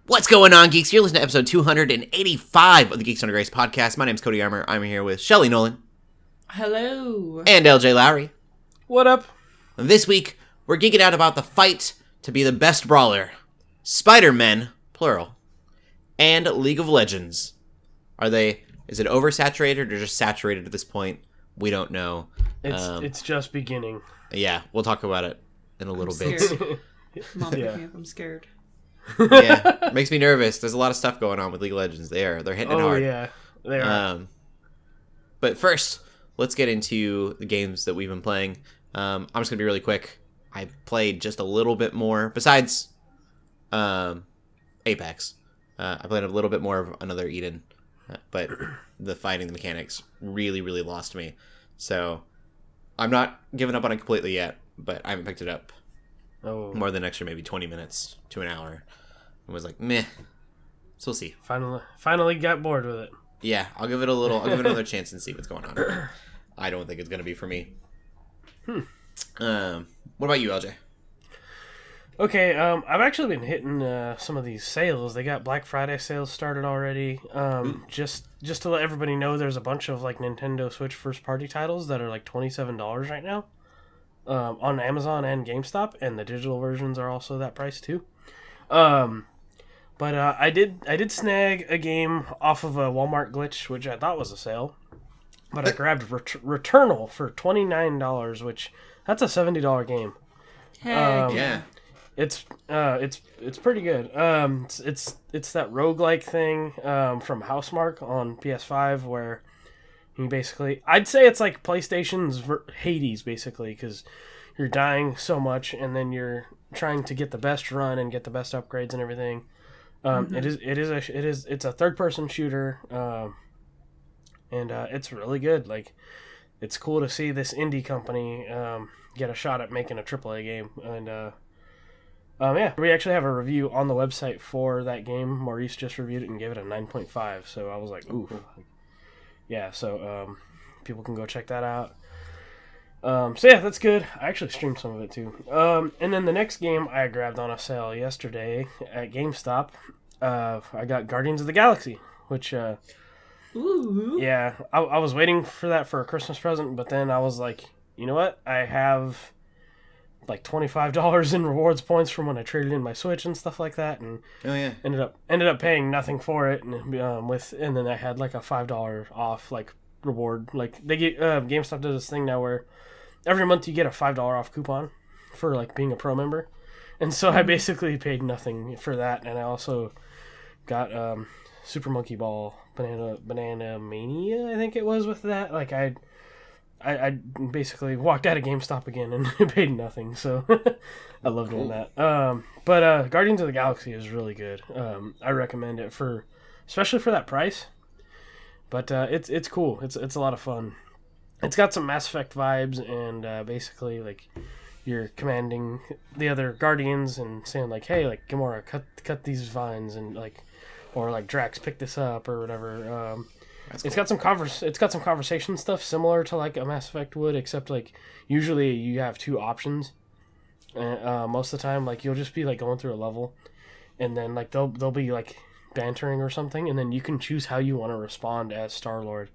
What's going on, geeks? You're listening to episode 285 of the Geeks Under Grace podcast. My name's Cody Armour. I'm here with Shelley Nollan. Hello. And Lj.Lowery. What up? This week, we're geeking out about the fight to be the best brawler. Spider-Men, plural. And League of Legends. Is it oversaturated or just saturated at this point? We don't know. It's just beginning. Yeah, we'll talk about it in a little bit. Mom, pick me up. I'm scared. Yeah, it makes me nervous. There's a lot of stuff going on with League of Legends. They're hitting it hard. Oh yeah, they are. But first, let's get into the games that we've been playing. I'm just gonna be really quick. I played just a little bit more. Besides, Apex, I played a little bit more of another Eden, but the fighting, the mechanics really, really lost me. So I'm not giving up on it completely yet, but I haven't picked it up more than an extra maybe 20 minutes to an hour. I was like, meh. So we'll see. Finally got bored with it. Yeah, I'll give it another chance and see what's going on. I don't think it's gonna be for me. What about you, LJ? Okay, I've actually been hitting some of these sales. They got Black Friday sales started already. Just to let everybody know, there's a bunch of like Nintendo Switch first party titles that are like $27 right now on Amazon and GameStop, and the digital versions are also that price too. But I did snag a game off of a Walmart glitch, which I thought was a sale. But I grabbed Returnal for $29, which that's a $70 game. Heck yeah. It's pretty good. It's that roguelike thing from Housemarque on PS5 where you basically, I'd say it's like PlayStation's Hades basically, because you're dying so much and then you're trying to get the best run and get the best upgrades and everything. It's a third person shooter, and it's really good. Like, it's cool to see this indie company get a shot at making a AAA game. And yeah, we actually have a review on the website for that game. Maurice just reviewed it and gave it a 9.5. So I was like, ooh, yeah. So people can go check that out. So yeah, that's good. I actually streamed some of it too. And then the next game I grabbed on a sale yesterday at GameStop. I got Guardians of the Galaxy, which Ooh. yeah, I was waiting for that for a Christmas present, but then I was like, you know what? I have like $25 in rewards points from when I traded in my Switch and stuff like that, and ended up paying nothing for it, and and then I had like a $5 off like reward. Like they get GameStop does this thing now where every month you get a $5 off coupon for like being a pro member, and so I basically paid nothing for that, and I also got Super Monkey Ball Banana Mania, I think it was, with that. Like I basically walked out of GameStop again and paid nothing, so I love doing that. But Guardians of the Galaxy is really good. I recommend it especially for that price. But it's cool. It's a lot of fun. It's got some Mass Effect vibes, and basically like you're commanding the other Guardians and saying like, hey, like Gamora, cut these vines, and like, or like Drax, pick this up or whatever. It's got some conversation stuff similar to like a Mass Effect would, except like usually you have two options. Most of the time, like you'll just be like going through a level, and then like they'll be like bantering or something, and then you can choose how you want to respond as Star-Lord,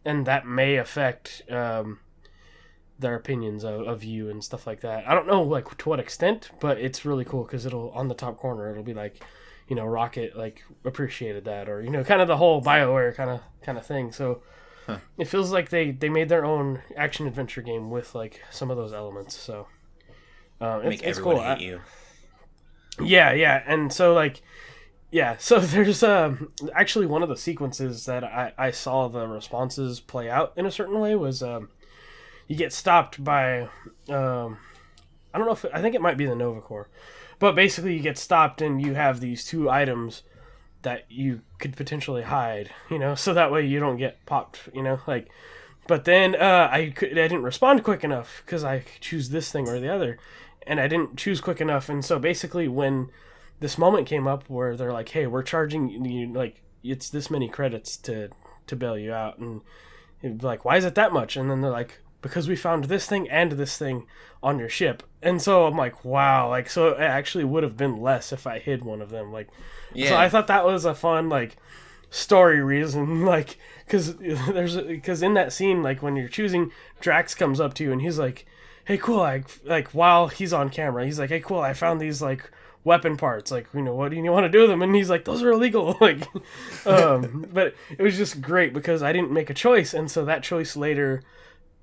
and that may affect their opinions of you and stuff like that. I don't know like to what extent, but it's really cool because it'll, on the top corner, it'll be like, you know, Rocket like appreciated that, or, you know, kind of the whole BioWare kind of thing. So it feels like they made their own action adventure game with like some of those elements. So it's cool. Hate you. Yeah, and so like, yeah, so there's actually one of the sequences that I saw the responses play out in a certain way was you get stopped by I don't know I think it might be the Nova Corps, but basically you get stopped and you have these two items that you could potentially hide, you know, so that way you don't get popped, you know, like. But then I didn't respond quick enough because I could choose this thing or the other, and I didn't choose quick enough, and so basically when this moment came up where they're like, hey, we're charging you, like, it's this many credits to bail you out, and it'd be like, why is it that much? And then they're like, because we found this thing and this thing on your ship. And so I'm like, wow, like, so it actually would have been less if I hid one of them. Like, so I thought that was a fun, like, story reason, like, because in that scene, like, when you're choosing, Drax comes up to you and he's like, hey, cool, like while he's on camera, he's like, hey, cool, I found these, like, weapon parts, like, you know, what do you want to do with them? And he's like, those are illegal. Like, but it was just great because I didn't make a choice, and so that choice later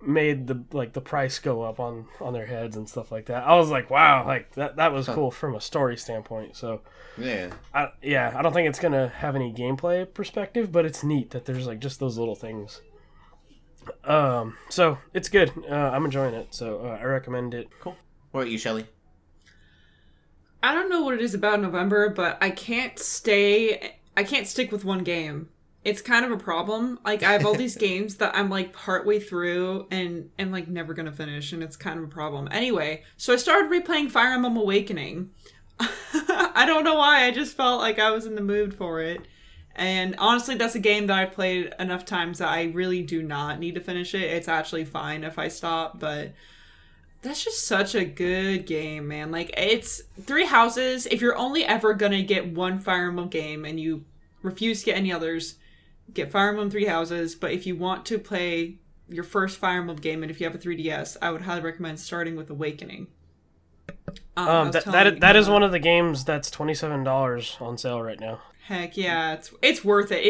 made the price go up on their heads and stuff like that. I was like, wow, like that was cool from a story standpoint. So I don't think it's gonna have any gameplay perspective, but it's neat that there's like just those little things. So it's good. I'm enjoying it, so I recommend it. Cool. What about you, Shelley? I don't know what it is about November, but I can't stick with one game. It's kind of a problem. Like, I have all these games that I'm like partway through and like never gonna finish, and it's kind of a problem. Anyway, so I started replaying Fire Emblem Awakening. I don't know why, I just felt like I was in the mood for it. And honestly, that's a game that I've played enough times that I really do not need to finish it. It's actually fine if I stop, but that's just such a good game, man. Like, it's Three Houses. If you're only ever gonna get one Fire Emblem game and you refuse to get any others, get Fire Emblem Three Houses. But if you want to play your first Fire Emblem game, and if you have a 3DS, I would highly recommend starting with Awakening. That is one of the games that's $27 on sale right now. Heck yeah, it's worth it.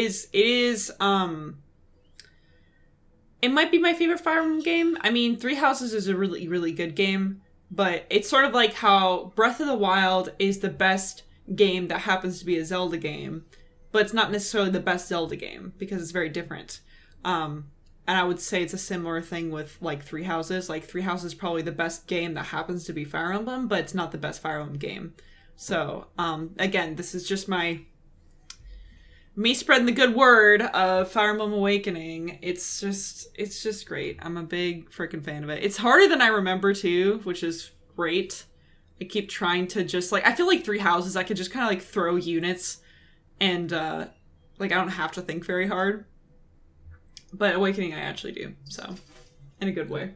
It might be my favorite Fire Emblem game. I mean, Three Houses is a really, really good game, but it's sort of like how Breath of the Wild is the best game that happens to be a Zelda game, but it's not necessarily the best Zelda game because it's very different. And I would say it's a similar thing with like Three Houses. Like, Three Houses is probably the best game that happens to be Fire Emblem, but it's not the best Fire Emblem game. So, again, this is just me spreading the good word of Fire Emblem Awakening. It's just great. I'm a big freaking fan of it. It's harder than I remember too, which is great. I keep trying to just like, I feel like Three Houses, I could just kind of like throw units and like I don't have to think very hard. But Awakening I actually do, so in a good way.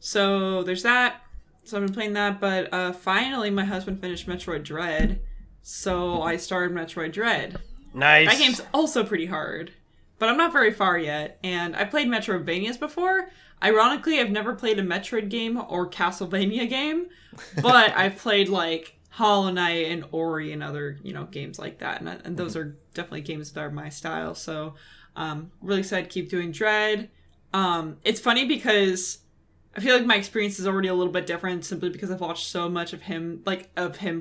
So there's that. So I've been playing that, but finally my husband finished Metroid Dread, so I started Metroid Dread. Nice. That game's also pretty hard, but I'm not very far yet, and I played Metroidvanias before. Ironically, I've never played a Metroid game or Castlevania game, but I've played like Hollow Knight and Ori and other, games like that, and those are definitely games that are my style, so really excited to keep doing Dread. It's funny because I feel like my experience is already a little bit different simply because I've watched so much of him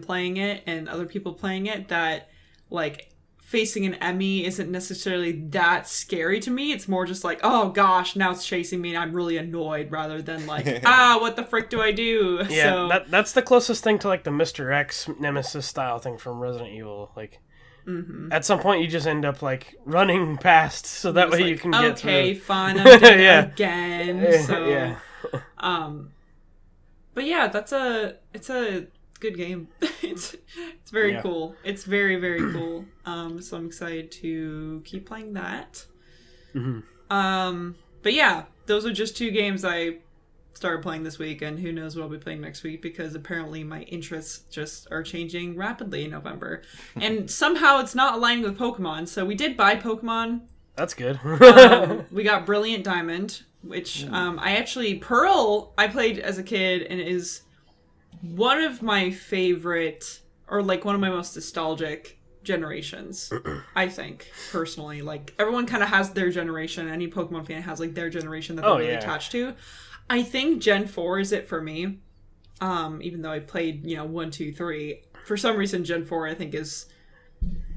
playing it and other people playing it that, like, facing an Emmy isn't necessarily that scary to me. It's more just like, oh gosh, now it's chasing me and I'm really annoyed, rather than like, what the frick do I do? Yeah, so, that's the closest thing to like the Mr. X Nemesis style thing from Resident Evil. Like, at some point you just end up like running past so that way you can get through. Okay, fine, I'm dead again. So, yeah. But yeah, it's a good game. It's very cool. It's very, very cool. So I'm excited to keep playing that. But yeah, those are just two games I started playing this week, and who knows what I'll be playing next week, because apparently my interests just are changing rapidly in November. And somehow it's not aligning with Pokemon. So we did buy Pokemon. That's good. We got Brilliant Diamond, which Pearl I played as a kid and is one of my favorite, or like one of my most nostalgic generations, I think, personally. Like, everyone kind of has their generation. Any Pokemon fan has like their generation that they're really attached to. I think Gen 4 is it for me. Even though I played, 1, 2, 3. For some reason, Gen 4 I think is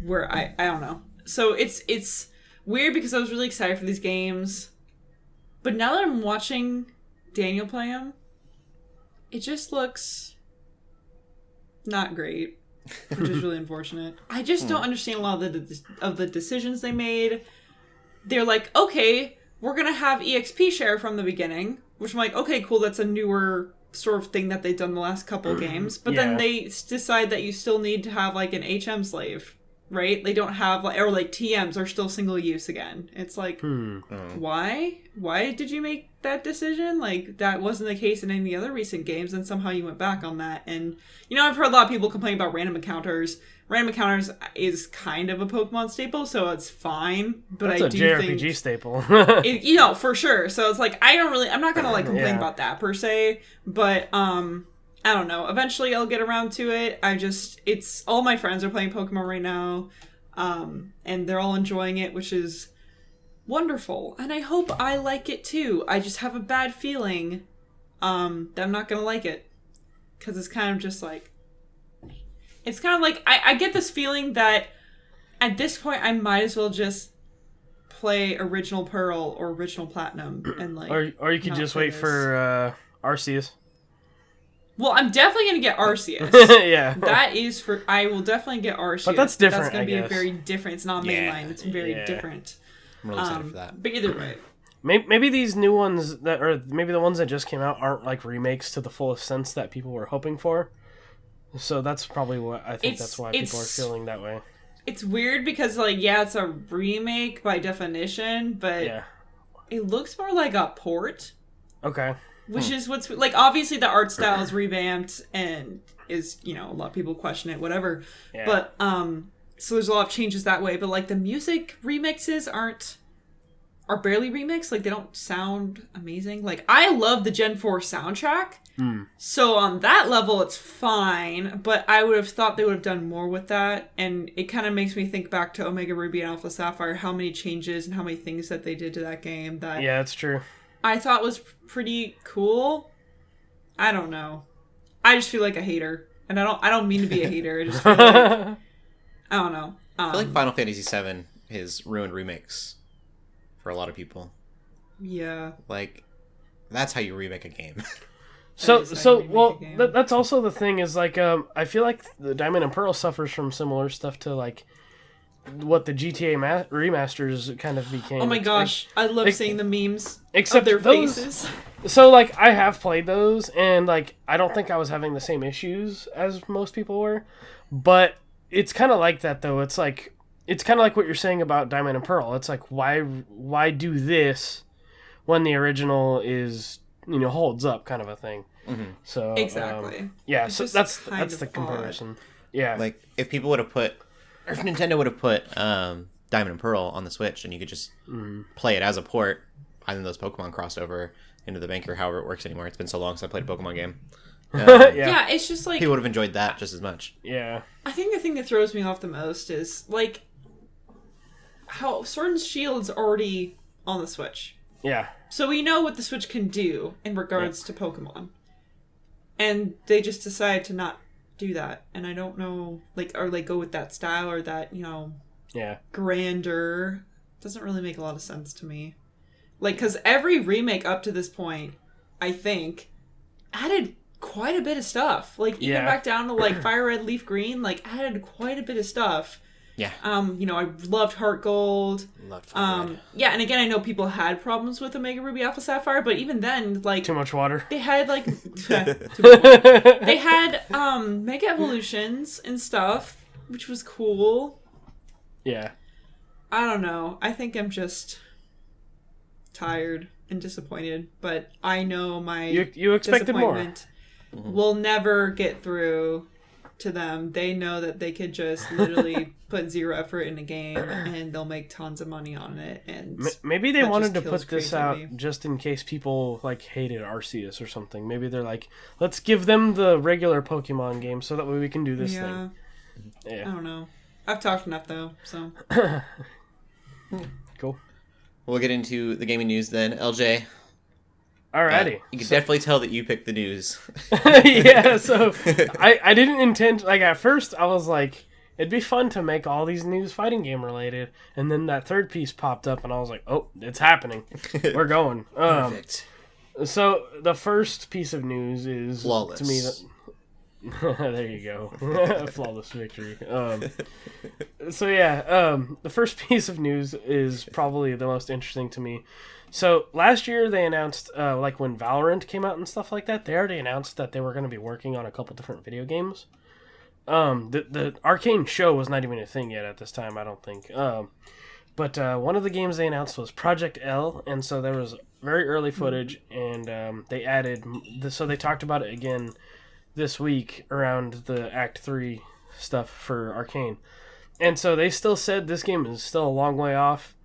where I don't know. So it's weird because I was really excited for these games. But now that I'm watching Daniel play them, it just looks not great, which is really unfortunate. I just don't understand a lot of the decisions they made. They're like, okay, we're going to have EXP share from the beginning, which I'm like, okay, cool, that's a newer sort of thing that they've done the last couple games. But then they decide that you still need to have like an HM slave right? They don't have or TMs are still single use again. It's like, why? Why did you make that decision? Like, that wasn't the case in any other recent games, and somehow you went back on that. And, I've heard a lot of people complain about random encounters. Random encounters is kind of a Pokemon staple, so it's fine. But that's I a do JRPG think staple. for sure. So it's like, I'm not gonna complain about that per se, but I don't know. Eventually I'll get around to it. It's all my friends are playing Pokemon right now, and they're all enjoying it, which is wonderful. And I hope I like it too. I just have a bad feeling that I'm not gonna like it, because it's kind of just like. It's kind of like, I get this feeling that at this point I might as well just play Original Pearl or Original Platinum and or you could just wait for Arceus. Well, I'm definitely going to get Arceus. Yeah. I will definitely get Arceus. But that's different, That's going to be I guess. a very different, it's not mainline, it's very different. I'm really excited for that. But either way. Maybe these new ones or maybe the ones that just came out aren't like remakes to the fullest sense that people were hoping for. So that's probably what I think that's why people are feeling that way. It's weird because, it's a remake by definition, but it looks more like a port. Okay. Which is what's, obviously the art style is revamped and is, a lot of people question it, whatever. Yeah. But, so there's a lot of changes that way, but, the music remixes are barely remixed. They don't sound amazing. I love the Gen 4 soundtrack. So on that level, it's fine, but I would have thought they would have done more with that, and it kind of makes me think back to Omega Ruby and Alpha Sapphire, how many changes and how many things that they did to that game that that's true. I thought was pretty cool. I don't know. I just feel like a hater, and I don't mean to be a hater. I just feel I don't know. I feel like Final Fantasy VII has ruined remakes for a lot of people. Yeah. That's how you remake a game. That's also the thing is I feel like the Diamond and Pearl suffers from similar stuff to what the GTA remasters kind of became. Oh my gosh, I love seeing the memes except of their faces. So I have played those and I don't think I was having the same issues as most people were, but it's kind of like that though. It's kind of like what you're saying about Diamond and Pearl. It's why do this when the original is holds up kind of a thing. Mm-hmm. So exactly. So that's the comparison. Odd. Yeah. If people would have if Nintendo would have put Diamond and Pearl on the Switch and you could just play it as a port, I think those Pokemon crossed over into the bank or however it works anymore. It's been so long since I played a Pokemon game. Yeah, it's just people would have enjoyed that just as much. Yeah. I think the thing that throws me off the most is how Sword and Shield's already on the Switch. Yeah. So we know what the Switch can do in regards to Pokemon. And they just decide to not do that. And I don't know, or go with that style or that, grandeur. Doesn't really make a lot of sense to me. Because every remake up to this point, I think, added quite a bit of stuff. Even back down to, Fire Red, Leaf Green, added quite a bit of stuff. Yeah. I loved Heart Gold. Loved Fire Red. Yeah, and again, I know people had problems with Omega Ruby Alpha Sapphire, but even then, too much water. They had, they had, Mega Evolutions and stuff, which was cool. Yeah. I don't know. I think I'm just tired and disappointed, but I know my you expected disappointment will never get through to them. They know that they could just literally put zero effort in a game and they'll make tons of money on it. And maybe they wanted to put this out just in case people hated Arceus or something. Maybe they're let's give them the regular Pokemon game so that way we can do this thing. Yeah. I don't know. I've talked enough though, so cool. We'll get into the gaming news then. LJ. Alrighty. You can definitely tell that you picked the news. Yeah, so I didn't intend... at first, I was it'd be fun to make all these news fighting game related. And then that third piece popped up, and I was oh, it's happening. We're going. Perfect. So, the first piece of news is... Flawless. To me, there you go. Flawless victory. So, the first piece of news is probably the most interesting to me. So, last year they announced, when Valorant came out and stuff like that, they already announced that they were going to be working on a couple different video games. The Arcane show was not even a thing yet at this time, I don't think. But one of the games they announced was Project L, and so there was very early footage, and they added... So they talked about it again this week around the Act 3 stuff for Arcane. And so they still said this game is still a long way off.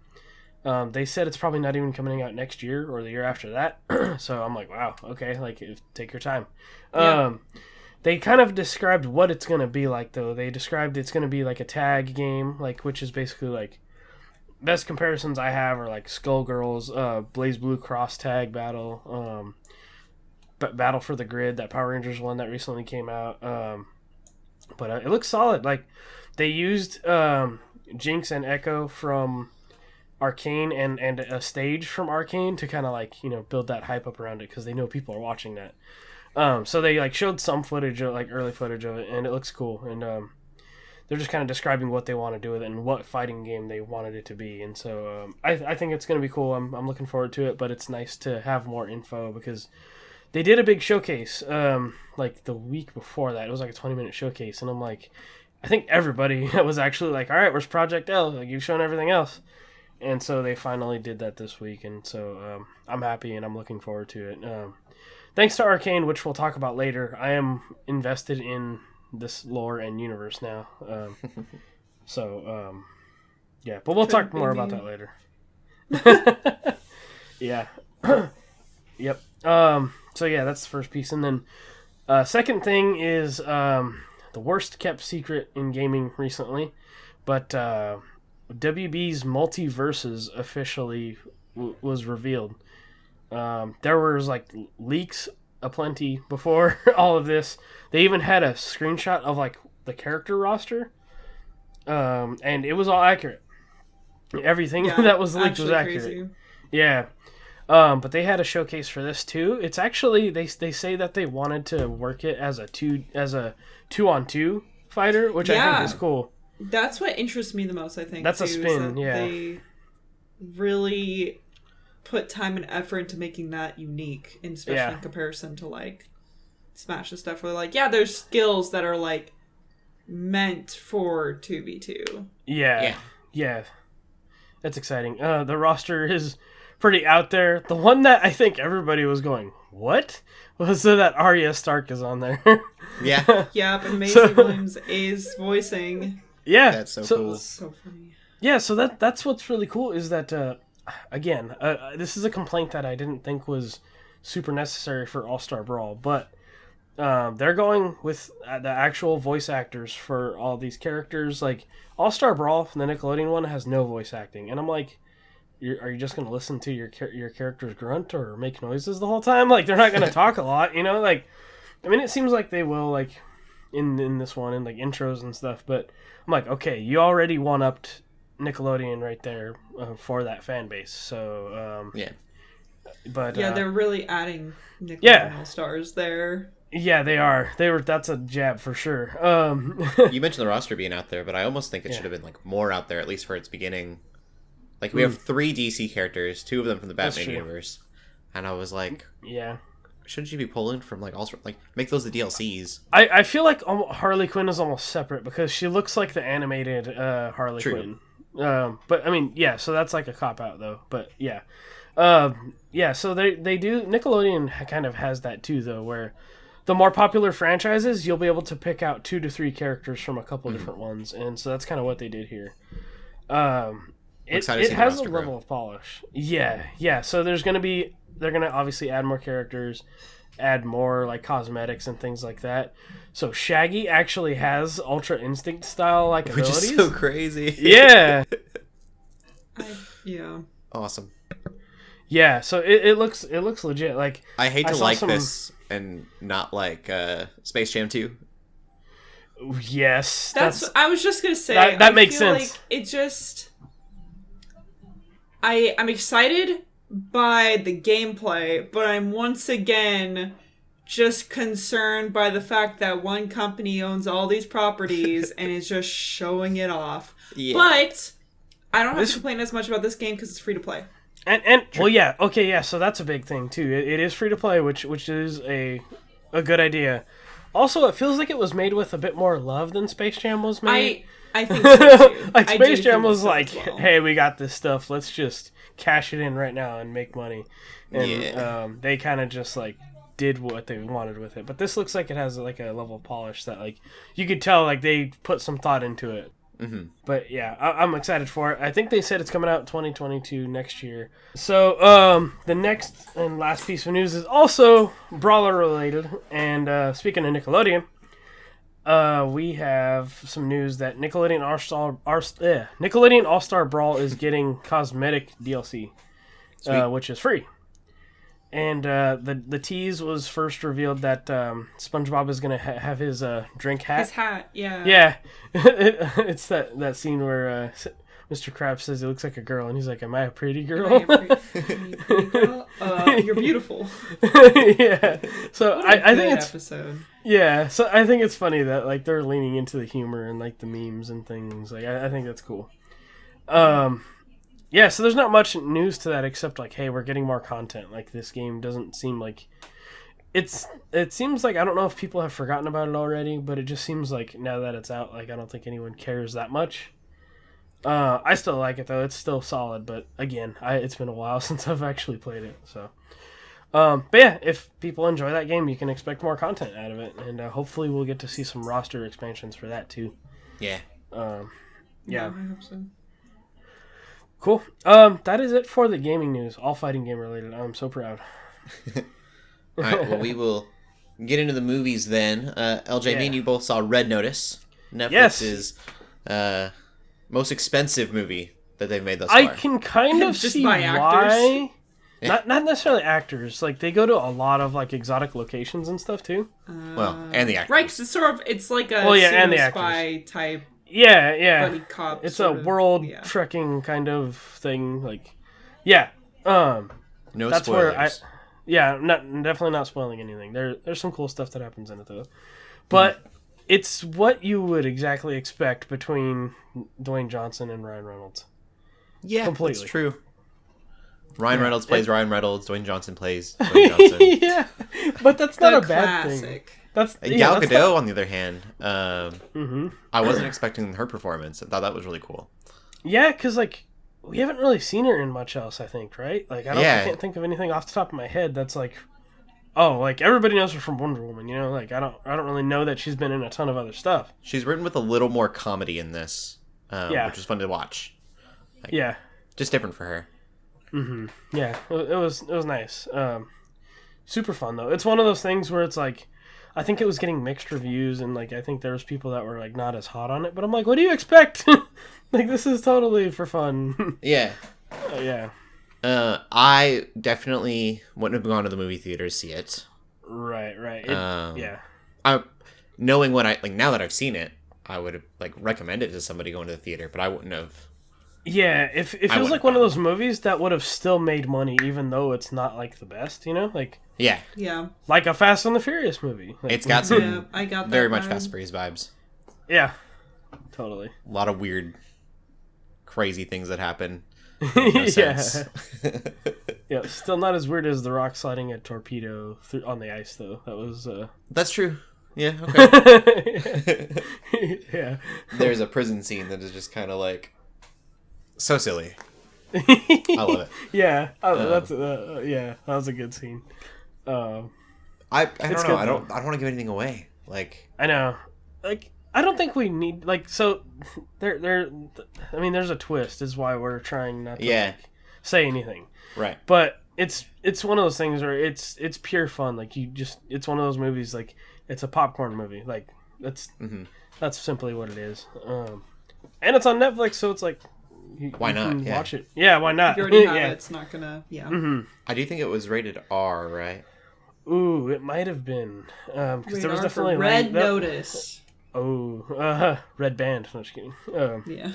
They said it's probably not even coming out next year or the year after that. So I'm like, wow, okay, like, take your time. Yeah. They kind of described what it's going to be like, though. They described it's going to be like a tag game, like, which is basically like... Best comparisons I have are like Skullgirls, Blaze Blue Cross Tag Battle, Battle for the Grid, that Power Rangers one that recently came out. But it looks solid. Like, they used Jinx and Echo from Arcane and a stage from Arcane to kind of like, you know, build that hype up around it because they know people are watching that. So they like showed some footage, like early footage of it, and it looks cool. And they're just kind of describing what they want to do with it and what fighting game they wanted it to be. And so I think it's going to be cool. I'm looking forward to it, but it's nice to have more info because they did a big showcase like the week before that. It was like a 20-minute showcase, and I'm like, I think everybody was actually like, all right, where's Project L? Like, you've shown everything else. And so they finally did that this week, and so I'm happy and I'm looking forward to it. Thanks to Arcane, which we'll talk about later, I am invested in this lore and universe now. Yeah, but we'll talk more about that later. Yeah. Yep. So yeah, that's the first piece. And then second thing is the worst kept secret in gaming recently, but WB's Multiverses officially was revealed. There was like leaks aplenty before all of this. They even had a screenshot of like the character roster, and it was all accurate. Everything that was leaked was accurate. Crazy. Yeah. But they had a showcase for this too. It's actually they say that they wanted to work it as a 2-on-2 fighter, which I think is cool. That's what interests me the most, I think. That's a spin, yeah. They really put time and effort into making that unique, and especially in comparison to like Smash and stuff, where like, there's skills that are like meant for 2v2. Yeah. That's exciting. The roster is pretty out there. The one that I think everybody was going, what? Was that Arya Stark is on there. Yeah. Yeah, but Maisie Williams is voicing. Yeah. That's so cool. So funny. Yeah, so that's what's really cool is that, again, this is a complaint that I didn't think was super necessary for All-Star Brawl, but they're going with the actual voice actors for all these characters. Like, All-Star Brawl, the Nickelodeon one, has no voice acting. And I'm like, are you just going to listen to your characters grunt or make noises the whole time? Like, they're not going to talk a lot, you know? Like, I mean, it seems like they will, like, in this one, in, like, intros and stuff. But I'm like, okay, you already one-upped Nickelodeon right there for that fan base. So, But they're really adding Nickelodeon All-Stars there. Yeah, they are. That's a jab for sure. You mentioned the roster being out there, but I almost think it should have been like more out there, at least for its beginning. Like, we have 3 DC characters, 2 of them from the Batman universe, and I was like, shouldn't you be pulling from like also like make those the DLCs? I feel like Harley Quinn is almost separate because she looks like the animated Harley Quinn. But I mean, so that's like a cop out though. But so they do. Nickelodeon kind of has that too though, where the more popular franchises, you'll be able to pick out 2 to 3 characters from a couple different ones, and so that's kind of what they did here. It has a level of polish. Yeah. So they're gonna obviously add more characters, add more like cosmetics and things like that. So Shaggy actually has Ultra Instinct style like abilities, which is so crazy. Yeah. Awesome. Yeah. So it looks legit. Like, I hate to like this and not like Space Jam 2. Yes, I was just gonna say that makes sense. Like it just. I'm excited by the gameplay, but I'm once again just concerned by the fact that one company owns all these properties and is just showing it off. Yeah. But I don't have to complain as much about this game because it's free to play. And well, so that's a big thing too. It is free to play, which is a good idea. Also, it feels like it was made with a bit more love than Space Jam was made. I think so too. Like Space Jam was like, hey, we got this stuff. Let's just cash it in right now and make money. And they kind of just like did what they wanted with it. But this looks like it has like a level of polish that like you could tell like they put some thought into it. Mm-hmm. But yeah, I'm excited for it. I think they said it's coming out 2022 next year. So the next and last piece of news is also Brawler related. And speaking of Nickelodeon, we have some news that Nickelodeon All-Star Brawl is getting cosmetic DLC, which is free. And the tease was first revealed that SpongeBob is going to have his drink hat. His hat, yeah. Yeah. It's that scene where Mr. Krabs says he looks like a girl, and he's like, am I a pretty girl? You're beautiful. Yeah. So I think it's... episode. Yeah, so I think it's funny that like they're leaning into the humor and like the memes and things. Like I think that's cool. Yeah, so there's not much news to that except like, hey, we're getting more content. Like this game doesn't seem like it seems like I don't know if people have forgotten about it already, but it just seems like now that it's out, like I don't think anyone cares that much. I still like it though; it's still solid. But again, it's been a while since I've actually played it. So, but yeah, if people enjoy that game, you can expect more content out of it, and hopefully we'll get to see some roster expansions for that too. Yeah. Yeah. I hope so. Cool. That is it for the gaming news. All fighting game related. I'm so proud. All right. Well, we will get into the movies then. LJ, me and you both saw Red Notice. Netflix's most expensive movie that they've made thus far. I can kind of Just see by why. Not necessarily actors. Like they go to a lot of like exotic locations and stuff too. Well, and the actors. Right, 'cause it's like a and the spy type. Yeah. Buddy cop. It's a world trekking kind of thing. Like, yeah. No that's spoilers. Where definitely not spoiling anything. There's some cool stuff that happens in it though. But it's what you would exactly expect between Dwayne Johnson and Ryan Reynolds. Yeah, completely. That's true. Ryan Reynolds plays Ryan Reynolds. Dwayne Johnson plays Dwayne Johnson. Yeah, but that's not a bad thing. That's Gal Gadot, on the other hand, I wasn't expecting her performance. I thought that was really cool. Yeah, because like we haven't really seen her in much else. I think, right? Like I can't think of anything off the top of my head that's like, oh, like everybody knows her from Wonder Woman. You know, like I don't really know that she's been in a ton of other stuff. She's written with a little more comedy in this, which was fun to watch. Like, just different for her. Yeah, it was nice. Super fun though. It's one of those things where it's like, I think it was getting mixed reviews, and like I think there was people that were like not as hot on it. But I'm like, what do you expect? Like this is totally for fun. Yeah. Yeah. I definitely wouldn't have gone to the movie theater to see it. Right. Knowing what now that I've seen it, I would have like recommended it to somebody going to the theater, but I wouldn't have. Yeah, it feels like one of those movies that would have still made money even though it's not like the best, you know? Like yeah. Like a Fast and the Furious movie. Like, it's got some I got that very much Fast and Furious vibes. Yeah. Totally. A lot of weird crazy things that happen. No sense. Yeah, still not as weird as The Rock sliding a torpedo on the ice though. That was That's true. Yeah, okay. Yeah. There's a prison scene that is just kind of like so silly. I love it. Yeah, that was a good scene. I don't know. I don't want to give anything away. Like I know. Like I don't think we need like so. There. I mean, there's a twist. Is why we're trying not to say anything. Right. But it's one of those things where it's pure fun. Like it's one of those movies. Like it's a popcorn movie. Like that's simply what it is. And it's on Netflix, so it's like. Why not? Watch it. Yeah, why not? You already have it. It's not gonna. Yeah. I do think it was rated R, right? Ooh, it might have been because there was definitely Red Notice. Oh, Red Band. No, just kidding. Yeah.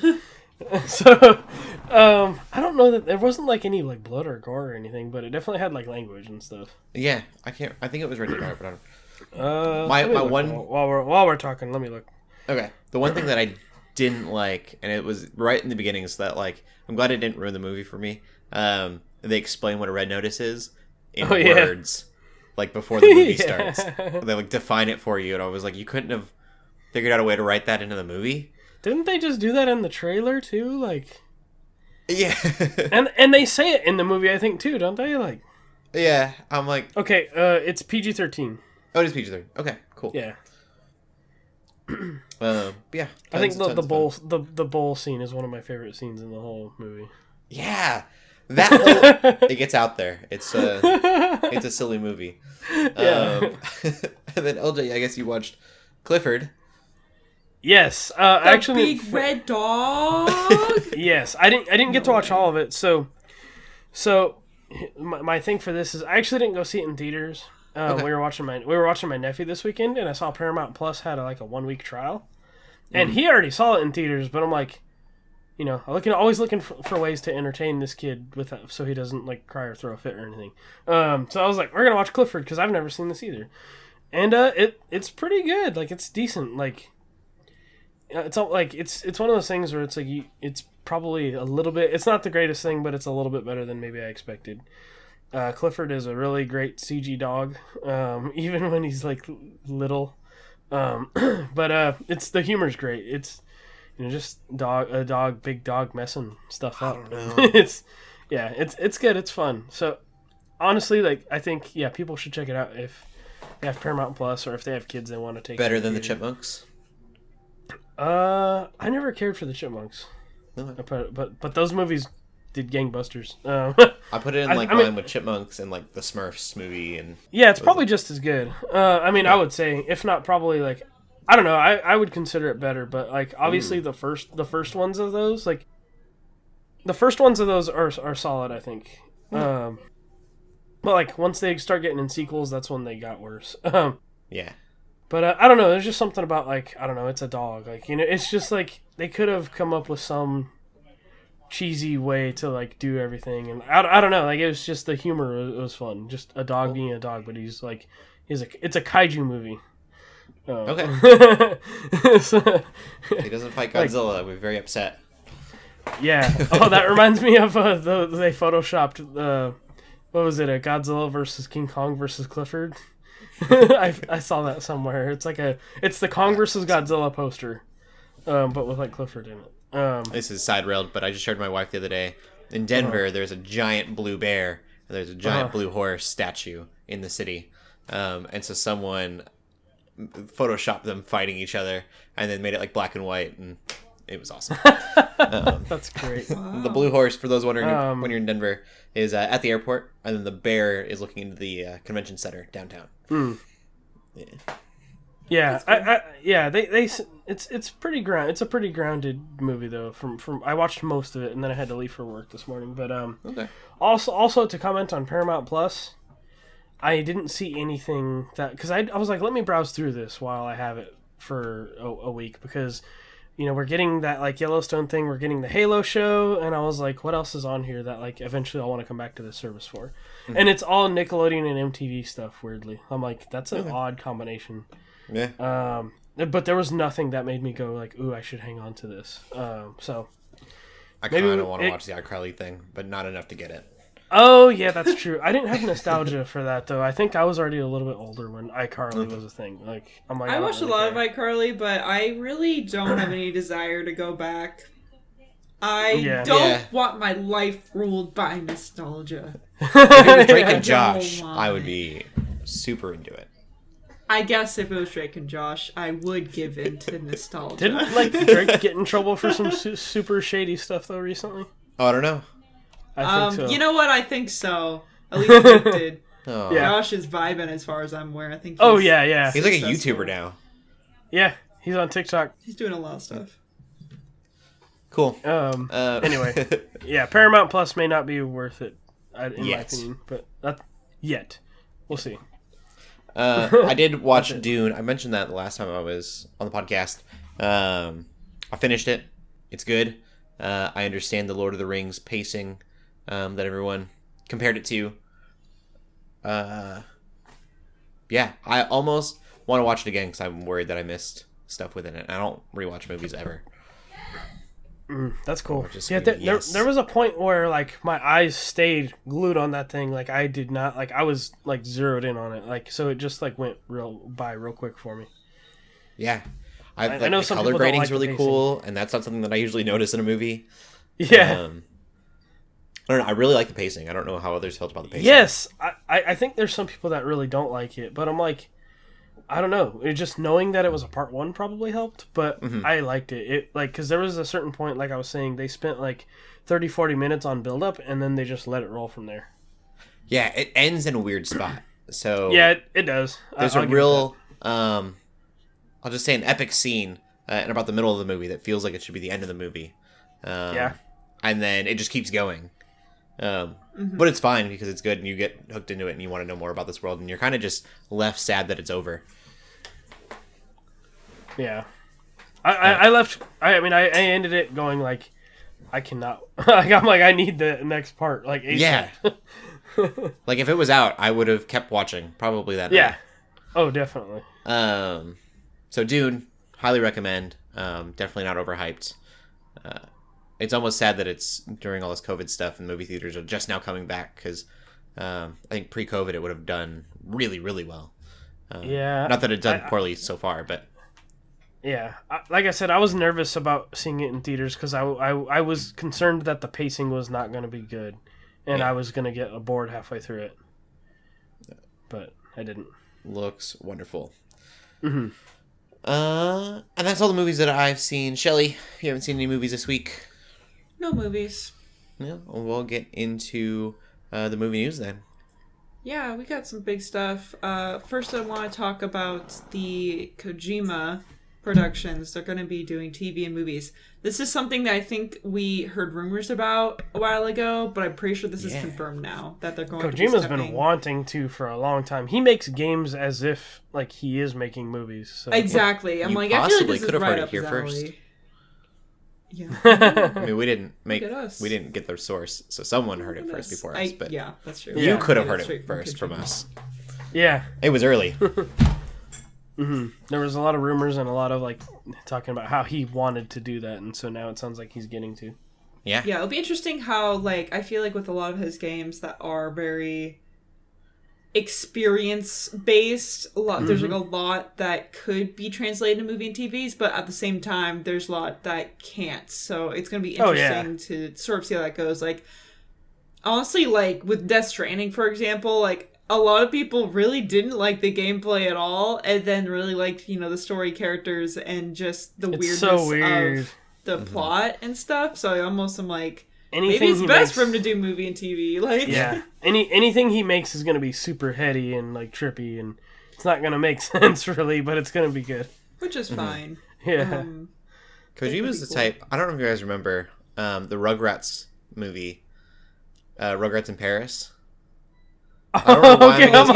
So, I don't know that there wasn't like any like blood or gore or anything, but it definitely had like language and stuff. Yeah, I think it was rated R, but I don't. My one while we're talking, let me look. Okay, the one thing that I didn't like, and it was right in the beginning, so that like I'm glad it didn't ruin the movie for me. They explain what a red notice is in words. like before the movie starts. They like define it for you, and I was like, you couldn't have figured out a way to write that into the movie? Didn't they just do that in the trailer too? Like, yeah, and they say it in the movie, I think too, don't they? Like, yeah, I'm like, okay, it's PG-13. Oh, it is PG-13. Okay, cool. Yeah. Yeah. I think the bowl scene is one of my favorite scenes in the whole movie. Yeah, that whole, it gets out there. It's a silly movie. Yeah. And then LJ, I guess you watched Clifford. Yes, the actually, big red dog. Yes, I didn't get to watch all of it. So my thing for this is I actually didn't go see it in theaters. Okay. We were watching my nephew this weekend, and I saw Paramount Plus had a 1 week trial, and he already saw it in theaters. But I'm like, always looking for ways to entertain this kid with that, so he doesn't cry or throw a fit or anything. So I was like, we're gonna watch Clifford because I've never seen this either, and it's pretty good. It's decent. It's all, it's one of those things where it's it's probably a little bit. It's not the greatest thing, but it's a little bit better than maybe I expected. Clifford is a really great CG dog, even when he's little. But it's the humor's great. It's just big dog messing stuff up. I don't know. it's good. It's fun. So honestly, I think people should check it out if they have Paramount Plus or if they have kids they want to take. Better than the Chipmunks. I never cared for the Chipmunks, but those movies did gangbusters. I put it in line with Chipmunks and the Smurfs movie, and it's probably just as good. I would say if not probably I don't know. I would consider it better, but obviously the first ones of those are solid. I think. But once they start getting in sequels, that's when they got worse. Yeah. But I don't know. There's just something about I don't know. It's a dog. It's just they could have come up with some cheesy way to do everything, and I don't know. It was just the humor. It was fun. Just a dog being a dog, but it's a kaiju movie. Okay. He doesn't fight Godzilla. I'd be very upset. Yeah. Oh, that reminds me of they photoshopped what was it? A Godzilla versus King Kong versus Clifford. I saw that somewhere. It's the Kong versus Godzilla poster, but with Clifford in it. This is side railed, but I just showed my wife the other day. In Denver, there's a giant blue bear, and there's a giant blue horse statue in the city. And so someone photoshopped them fighting each other, and then made it black and white, and it was awesome. That's great. Wow. The blue horse, for those wondering when you're in Denver, is at the airport, and then the bear is looking into the convention center downtown. Yeah. It's pretty ground. It's a pretty grounded movie though. From I watched most of it, and then I had to leave for work this morning. But okay. Also to comment on Paramount Plus, I didn't see anything because I was like, let me browse through this while I have it for a week because we're getting that Yellowstone thing, we're getting the Halo show, and I was like, what else is on here that eventually I'll want to come back to this service for? Mm-hmm. And it's all Nickelodeon and MTV stuff. Weirdly, I'm like, that's an odd combination. Yeah. But there was nothing that made me go ooh, I should hang on to this. So I kind of want to watch the iCarly thing, but not enough to get it. Oh yeah, that's true. I didn't have nostalgia for that though. I think I was already a little bit older when iCarly was a thing. I watched a lot of iCarly, but I really don't have any desire to go back. I don't want my life ruled by nostalgia. If it was Drake and Josh, I would be super into it. I guess if it was Drake and Josh, I would give in to nostalgia. Didn't Drake get in trouble for some super shady stuff though recently? Oh, I don't know. I think so. You know what? I think so. At least Drake did. Oh. Yeah. Josh is vibing as far as I'm aware. I think. Yeah. He's like a YouTuber now. Yeah, he's on TikTok. He's doing a lot of stuff. Cool. Anyway, yeah, Paramount Plus may not be worth it in my opinion, but not yet. We'll see. I did watch Dune. I mentioned that the last time I was on the podcast. I finished it. It's good. I understand the Lord of the Rings pacing that everyone compared it to. Yeah, I almost want to watch it again because I'm worried that I missed stuff within it. I don't rewatch movies ever. That's cool. Yeah, there was a point where like my eyes stayed glued on that thing. Like I did not like I was like zeroed in on it. Like so it just like went real quick for me. Yeah, I know the some color people don't grading's like the really pacing. cool, and that's not something that I usually notice in a movie. Yeah. I don't know. I really like the pacing. I don't know how others felt about the pacing. Yes, I think there's some people that really don't like it, but I'm like, I don't know. It just knowing that it was a part one probably helped, but I liked it. It like because there was a certain point, like I was saying, they spent like 30-40 minutes on build up, and then they just let it roll from there. Yeah, it ends in a weird spot. So yeah, it does. There's a real, I'll just say an epic scene in about the middle of the movie that feels like it should be the end of the movie. Yeah, and then it just keeps going. But it's fine because it's good and you get hooked into it and you want to know more about this world and you're kind of just left sad that it's over. Yeah. I left, I ended it going like, I cannot, like, I'm like, I need the next part, like, ASAP. Yeah. Like, if it was out, I would have kept watching, probably that night. Yeah. Oh, definitely. So Dune, highly recommend, definitely not overhyped. It's almost sad that it's during all this COVID stuff and movie theaters are just now coming back because I think pre-COVID it would have done really, really well. Yeah. Not that it's done poorly so far, but... Yeah. Like I said, I was nervous about seeing it in theaters because I was concerned that the pacing was not going to be good and I was going to get bored halfway through it. But I didn't. Looks wonderful. And that's all the movies that I've seen. Shelley, you haven't seen any movies this week? No movies. Yeah, we'll get into the movie news then. Yeah, we got some big stuff. First, I want to talk about the Kojima productions. They're going to be doing TV and movies. This is something that I think we heard rumors about a while ago, but I'm pretty sure this is confirmed now that they're going to be Kojima's been wanting to for a long time. He makes games as if like he is making movies. So. Exactly. I'm like, I feel like this is right up his alley. Yeah. I mean, we didn't get their source, so someone heard it first before us. But yeah, that's true. You could have heard it first from us. Yeah. It was early. There was a lot of rumors and a lot of like talking about how he wanted to do that, and so now it sounds like he's getting to. Yeah. Yeah, it'll be interesting how like I feel like with a lot of his games that are very experience based, there's like a lot that could be translated to movie and TVs, but at the same time there's a lot that can't. So it's going to be interesting to sort of see how that goes. Like honestly, like with Death Stranding, for example, like a lot of people really didn't like the gameplay at all, and then really liked, the story, characters, and just the weirdness of the plot and stuff. So I almost am like, maybe it's best for him to do movie and TV. Like, yeah, anything he makes is going to be super heady and like trippy, and it's not going to make sense really, but it's going to be good, which is fine. Yeah, Kojima's the type. I don't know if you guys remember the Rugrats movie, Rugrats in Paris. I don't know why I'm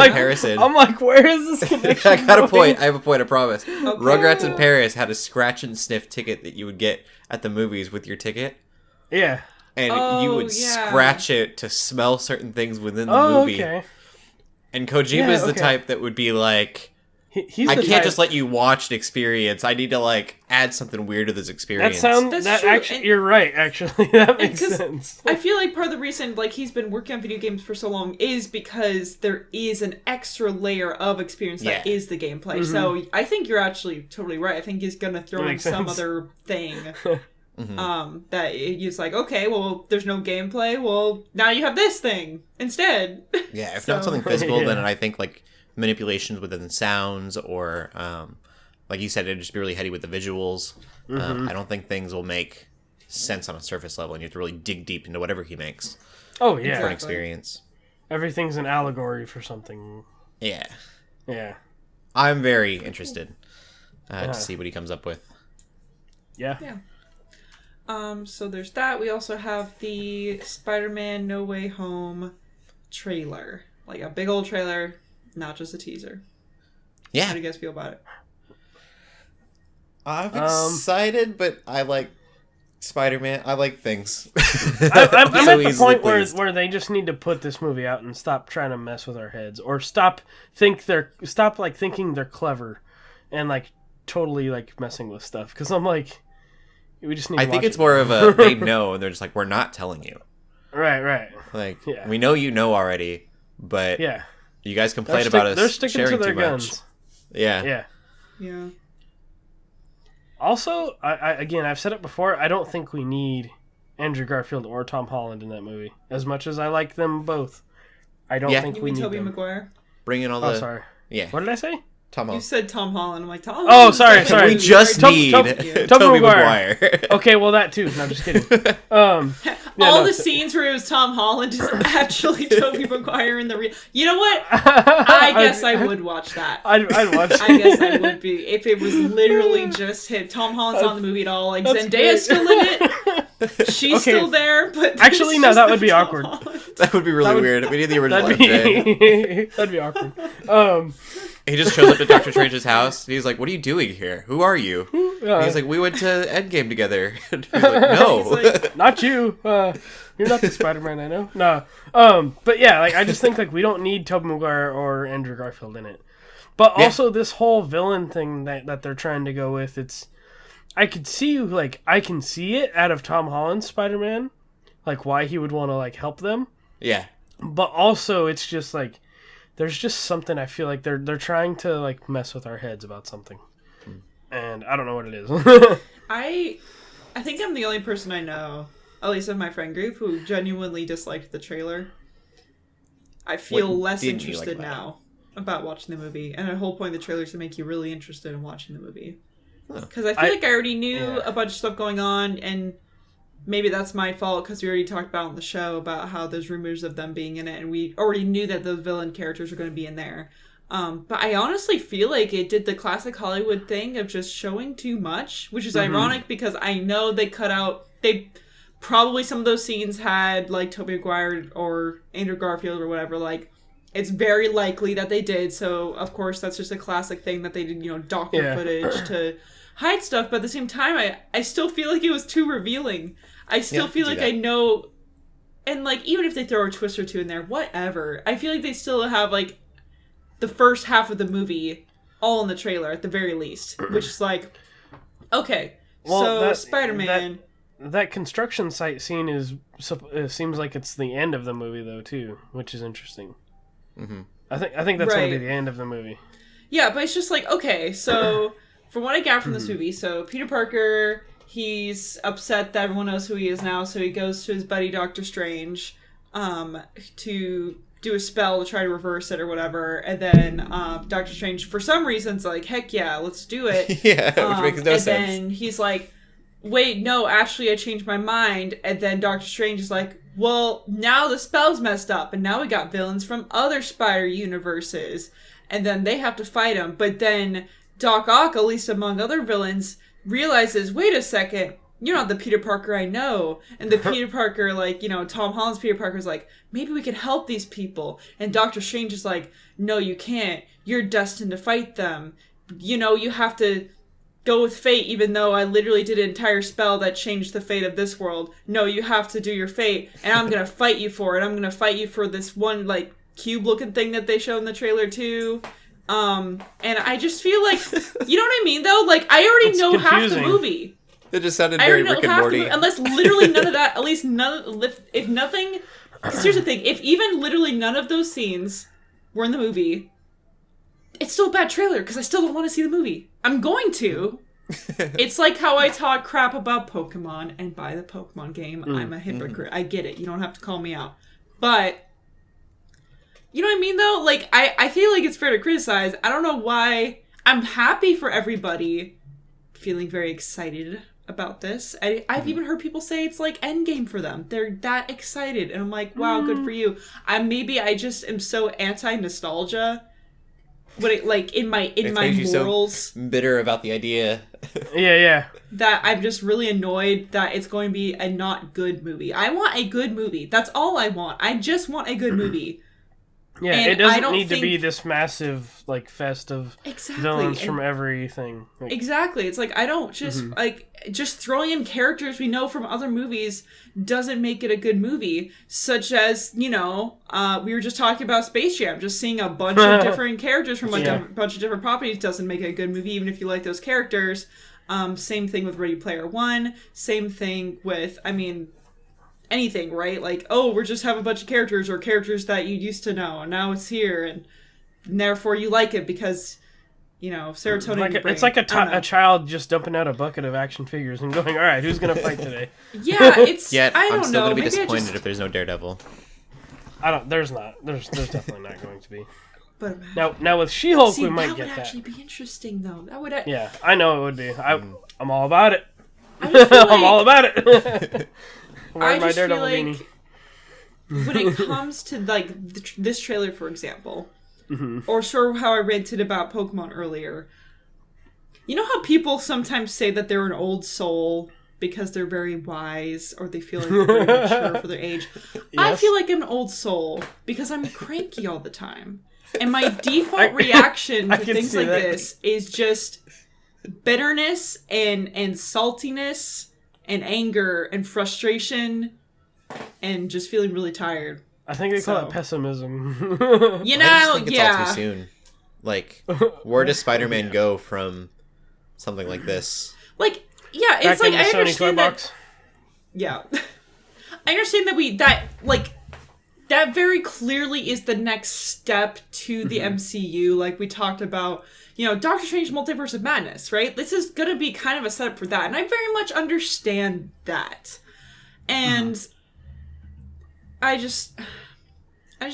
like, where is this connection? I got a point. I have a point, I promise. Okay. Rugrats in Paris had a scratch and sniff ticket that you would get at the movies with your ticket. Yeah. And you would scratch it to smell certain things within the movie. Okay. And Kojima's the type that would be like, I can't just let you watch an experience. I need to like add something weird to this experience. That's true. Actually, you're right. Actually, that makes sense. I feel like part of the reason like he's been working on video games for so long is because there is an extra layer of experience that is the gameplay. So I think you're actually totally right. I think he's gonna throw in some other thing. That he's like, okay, well, there's no gameplay. Well, now you have this thing instead. Yeah, if not something physical, then I think like manipulations within the sounds or like you said, it'd just be really heady with the visuals. I don't think things will make sense on a surface level, and you have to really dig deep into whatever he makes. Oh yeah, for an experience. Everything's an allegory for something. Yeah. I'm very interested to see what he comes up with. Yeah. So there's that. We also have the Spider-Man No Way Home trailer, like a big old trailer. Not just a teaser. Yeah. How do you guys feel about it? I'm excited, but I like Spider-Man. I like things. I'm at the point where they just need to put this movie out and stop trying to mess with our heads, or stop thinking they're clever, and like totally like messing with stuff. Because I'm like, We just need. I think it's more of a they know, and they're just like, we're not telling you. Right. Like we know you know already, but you guys complain about us. They're sticking sharing to their too guns. Much. Yeah. Also, again, I've said it before. I don't think we need Andrew Garfield or Tom Holland in that movie. As much as I like them both, I don't think we need Tobey them. Maguire? Bring in all the. Oh, sorry. Yeah. What did I say? Tom Holland. You said Tom Holland. I'm like, Tom Holland. Oh, sorry. We just need Tobey Maguire. Okay, well, that too. No, just kidding. The scenes where it was Tom Holland is actually Tobey Maguire in the real. You know what? I guess I would watch that. I'd watch that. I guess I would be. If it was literally just him. Tom Holland's not in the movie at all. Like, Zendaya's still in it. She's still there, but... Actually, no, that would be awkward. That would be really weird. We need the original That'd be awkward. He just shows up to Doctor Strange's house, and he's like, what are you doing here? Who are you? And he's like, we went to Endgame together. And he's like, no. He's like, not you. You're not the Spider-Man I know. No. But yeah, like I just think like we don't need Tobey Maguire or Andrew Garfield in it. But also this whole villain thing that they're trying to go with, I can see it out of Tom Holland's Spider-Man, like why he would want to like help them. Yeah. But also it's just like there's just something I feel like they're trying to like mess with our heads about something. And I don't know what it is. I think I'm the only person I know, at least in my friend group, who genuinely disliked the trailer. I feel less interested now about watching the movie. And the whole point of the trailer is to make you really interested in watching the movie. Because I feel like I already knew a bunch of stuff going on, and maybe that's my fault because we already talked about on the show about how there's rumors of them being in it, and we already knew that the villain characters were going to be in there. But I honestly feel like it did the classic Hollywood thing of just showing too much, which is ironic because I know they probably some of those scenes had like Tobey Maguire or Andrew Garfield or whatever. Like, it's very likely that they did. So of course that's just a classic thing that they did, doctor footage to hide stuff. But at the same time, I still feel like it was too revealing. I still feel like I know, and like even if they throw a twist or two in there, whatever. I feel like they still have like the first half of the movie all in the trailer at the very least, which is like, okay, so Spider-Man. That construction site scene it seems like it's the end of the movie though too, which is interesting. Mm-hmm. I think that's going to be the end of the movie. Yeah, but it's just like, okay, so from what I got from this movie, so Peter Parker, he's upset that everyone knows who he is now, so he goes to his buddy Doctor Strange to do a spell to try to reverse it or whatever, and then Doctor Strange, for some reason, is like, heck yeah, let's do it. Which makes no sense. And then he's like, wait, no, actually I changed my mind, and then Doctor Strange is like, well, now the spell's messed up, and now we got villains from other Spider universes, and then they have to fight him, but then Doc Ock, at least among other villains, realizes, wait a second, you're not the Peter Parker I know. And the Peter Parker, like, Tom Holland's Peter Parker's like, maybe we can help these people. And Doctor Strange is like, no, you can't. You're destined to fight them. You have to go with fate, even though I literally did an entire spell that changed the fate of this world. No, you have to do your fate. And I'm going to fight you for it. I'm going to fight you for this one, like, cube-looking thing that they show in the trailer, too. And I just feel like, you know what I mean, though? Like, I already know half the movie. It just sounded very Rick and Morty. Unless literally none of that, at least if nothing, because here's the thing, if even literally none of those scenes were in the movie, it's still a bad trailer, because I still don't want to see the movie. I'm going to. It's like how I talk crap about Pokemon and buy the Pokemon game. I'm a hypocrite. I get it. You don't have to call me out. But, you know what I mean, though? Like, I feel like it's fair to criticize. I don't know why. I'm happy for everybody feeling very excited about this. I've even heard people say it's like Endgame for them. They're that excited. And I'm like, wow, good for you. Maybe I just am so anti-nostalgia. But in my morals, so bitter about the idea. Yeah. That I'm just really annoyed that it's going to be a not good movie. I want a good movie. That's all I want. I just want a good movie. Yeah, and it doesn't need to be this massive like fest of villains from everything. Like, exactly. It's like I don't just just throwing in characters we know from other movies doesn't make it a good movie. Such as, we were just talking about Space Jam. Just seeing a bunch of different characters from a bunch of different properties doesn't make it a good movie, even if you like those characters. Same thing with Ready Player One. Same thing with, I mean, anything, right? Like, oh, we just have a bunch of characters or characters that you used to know, and now it's here, and therefore you like it because, you know, serotonin in your brain. It's like a child just dumping out a bucket of action figures and going, all right, who's going to fight today? Yeah, it's... Yet, I don't know. I'm still going to be disappointed if there's no Daredevil. There's definitely not going to be. But now with She-Hulk, we might get that. That would actually be interesting, though. That would... Yeah, I know it would be. I'm all about it. I just feel like, I'm all about it. I just feel like when it comes to, like, this trailer, for example, or sort of how I ranted about Pokemon earlier, you know how people sometimes say that they're an old soul because they're very wise or they feel like they're very mature for their age? Yes. I feel like I'm an old soul because I'm cranky all the time. And my default reaction to things like this is just bitterness and saltiness and anger and frustration and just feeling really tired. I think they call it pessimism. You know, I just think it's all too soon. Like, where does Spider-Man go from something like this? Like, yeah, it's like, I understand that... Yeah. I understand that very clearly is the next step to the MCU. Like we talked about, you know, Doctor Strange Multiverse of Madness, right? This is going to be kind of a setup for that. And I very much understand that. And I just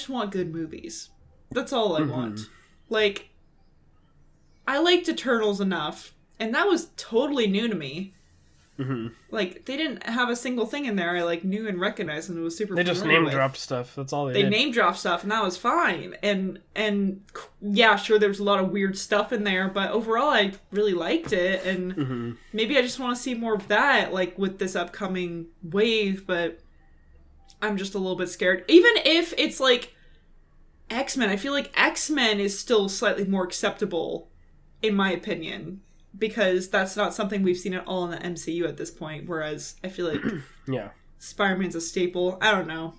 want good movies. That's all I want. Like, I liked Eternals enough, and that was totally new to me. Like, they didn't have a single thing in there I, like, knew and recognized, and it was super They just name-dropped stuff. That's all they did. They name-dropped stuff, and that was fine. And yeah, sure, there was a lot of weird stuff in there, but overall, I really liked it, and maybe I just want to see more of that, like, with this upcoming wave, but I'm just a little bit scared. Even if it's, like, X-Men, I feel like X-Men is still slightly more acceptable, in my opinion, because that's not something we've seen at all in the MCU at this point, whereas I feel like Spider-Man's a staple. I don't know.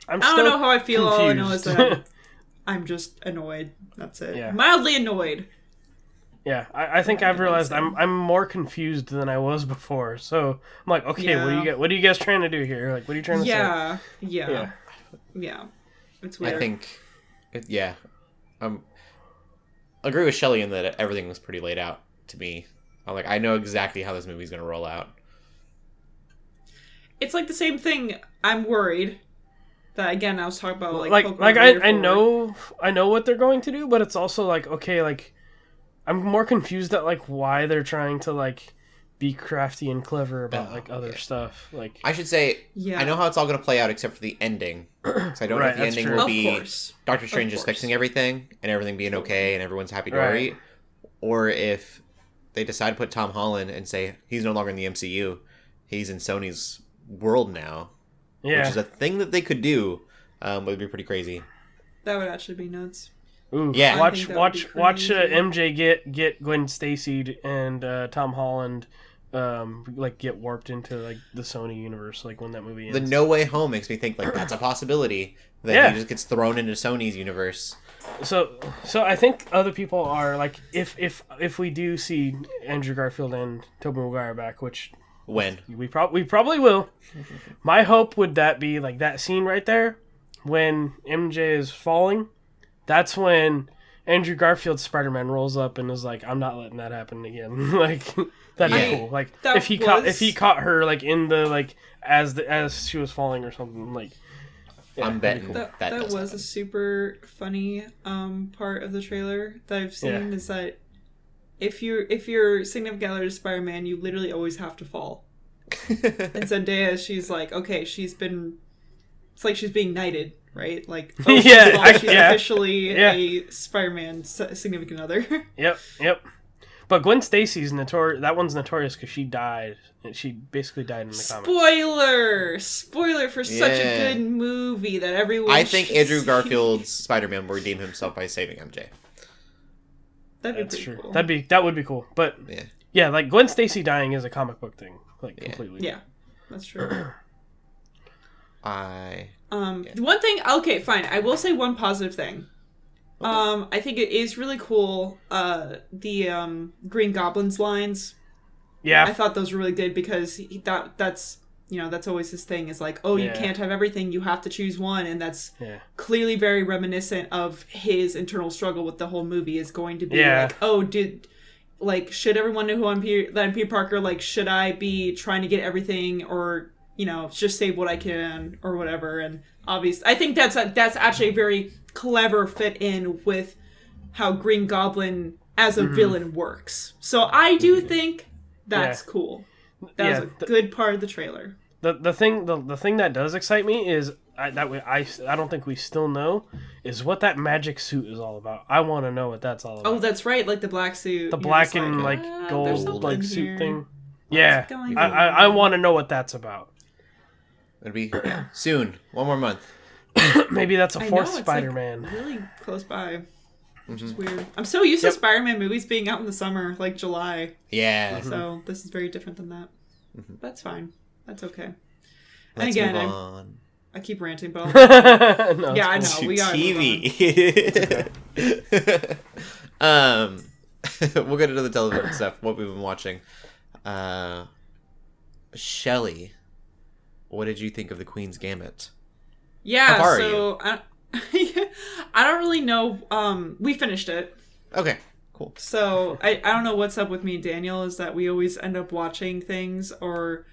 I don't know how I feel. Confused. All I know is that I'm just annoyed. That's it. Yeah. Mildly annoyed. Yeah, I think I've realized I'm more confused than I was before. So I'm like, okay, what are you guys trying to do here? Like, what are you trying to say? Yeah. It's weird. I think, agree with Shelley in that everything was pretty laid out to me. I know exactly how this movie's going to roll out. It's like the same thing. I'm worried that, again, I was talking about I know what they're going to do, but it's also like, okay, like I'm more confused at like why they're trying to like be crafty and clever about other stuff. Like, I should say, I know how it's all going to play out except for the ending. Because I don't know if the ending will be Doctor Strange just fixing everything and everything being okay and everyone's happy-dory, or if they decide to put Tom Holland and say he's no longer in the MCU, he's in Sony's world now, which is a thing that they could do. Would be pretty crazy. That would actually be nuts. Ooh, yeah. Watch MJ get Gwen Stacy and Tom Holland like get warped into like the Sony universe, like when that movie ends. The No Way Home makes me think like that's a possibility that he just gets thrown into Sony's universe. So I think other people are like, if we do see Andrew Garfield and Tobey Maguire back, which when we probably will, my hope would that be like that scene right there when MJ is falling. That's when Andrew Garfield's Spider-Man rolls up and is like, "I'm not letting that happen again." Like that'd be cool. Like if he caught her like in the like as she was falling or something. Like I'm betting cool. that was a super funny part of the trailer that I've seen is that if you're significant other to Spider-Man, you literally always have to fall. And Zendaya, she's like, okay, it's like she's being knighted. Right? Like, she's officially a Spider-Man significant other. Yep. But Gwen Stacy's notorious. That one's notorious because she died. And she basically died in the comics. Spoiler for such a good movie that everyone. I think Andrew Garfield's Spider-Man will redeem himself by saving MJ. That's true. Cool. That would be cool. But like Gwen Stacy dying is a comic book thing, like completely. Yeah, that's true. One thing, okay, fine. I will say one positive thing. Okay. I think it is really cool. The Green Goblin's lines Yeah. I thought those were really good because that's that's always his thing is like, oh, you can't have everything, you have to choose one, and that's clearly very reminiscent of his internal struggle with the whole movie is going to be like, oh, should everyone know that I'm Peter Parker? Like, should I be trying to get everything, or just save what I can, or whatever? And obviously, I think that's actually a very clever fit in with how Green Goblin as a villain works. So I do think that's cool. That was a good part of the trailer. The thing that does excite me is I don't think we still know is what that magic suit is all about. I want to know what that's all about. Oh, that's right, like the black suit. The black and gold like suit thing. Yeah, I want to know what that's about. It'll be soon. 1 more month. Maybe that's a fourth Spider-Man. Really close by. Which is weird. I'm so used to Spider-Man movies being out in the summer, like July. Yeah. So this is very different than that. That's fine. That's okay. Let's and again, move on. I keep ranting, but no, I know we got TV. We'll get into the television stuff. What we've been watching. Shelley, what did you think of the Queen's Gambit? Yeah. How far so are you? I don't really know. We finished it. Okay. Cool. So I don't know what's up with me and Daniel is that we always end up watching things or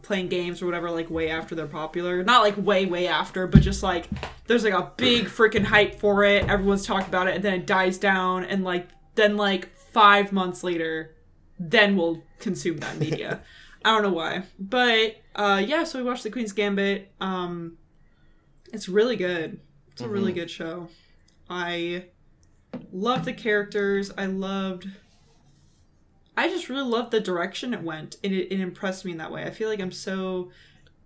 playing games or whatever like way after they're popular. Not like way after, but just like there's like a big freaking hype for it. Everyone's talking about it, and then it dies down, and then 5 months later, then we'll consume that media. I don't know why, but so we watched The Queen's Gambit. It's really good. It's a really good show. I love the characters. I just really loved the direction it went. It impressed me in that way. I feel like I'm so...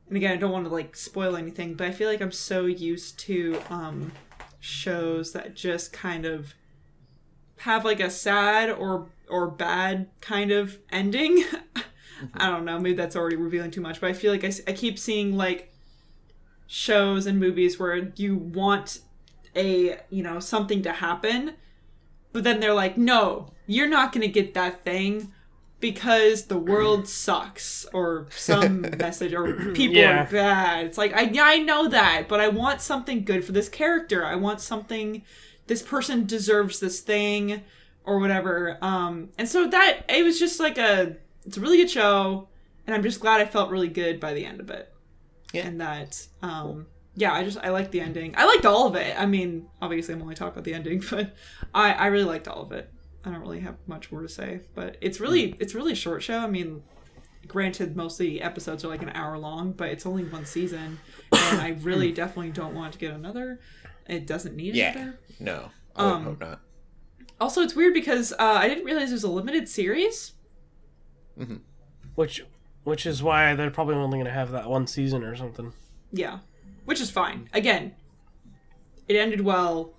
And again, I don't want to, spoil anything, but I feel like I'm so used to shows that just kind of have, a sad or bad kind of ending. I don't know. Maybe that's already revealing too much, but I feel like I keep seeing, shows and movies where you want something to happen, but then they're like, no, you're not going to get that thing because the world sucks, or some message, or people are bad. It's like, I know that, but I want something good for this character. I want something, this person deserves this thing, or whatever. And so that, it was just it's a really good show, and I'm just glad I felt really good by the end of it. Yeah. And that, I liked the ending. I liked all of it. I mean, obviously I'm only talking about the ending, but I really liked all of it. I don't really have much more to say, but it's really a short show. I mean, granted, most of the episodes are an hour long, but it's only one season, and I really definitely don't want to get another. It doesn't need another. No, I would hope not. Also, it's weird because I didn't realize it was a limited series. Mm-hmm. Which is why they're probably only going to have that one season or something. Yeah. Which is fine. Again, it ended well.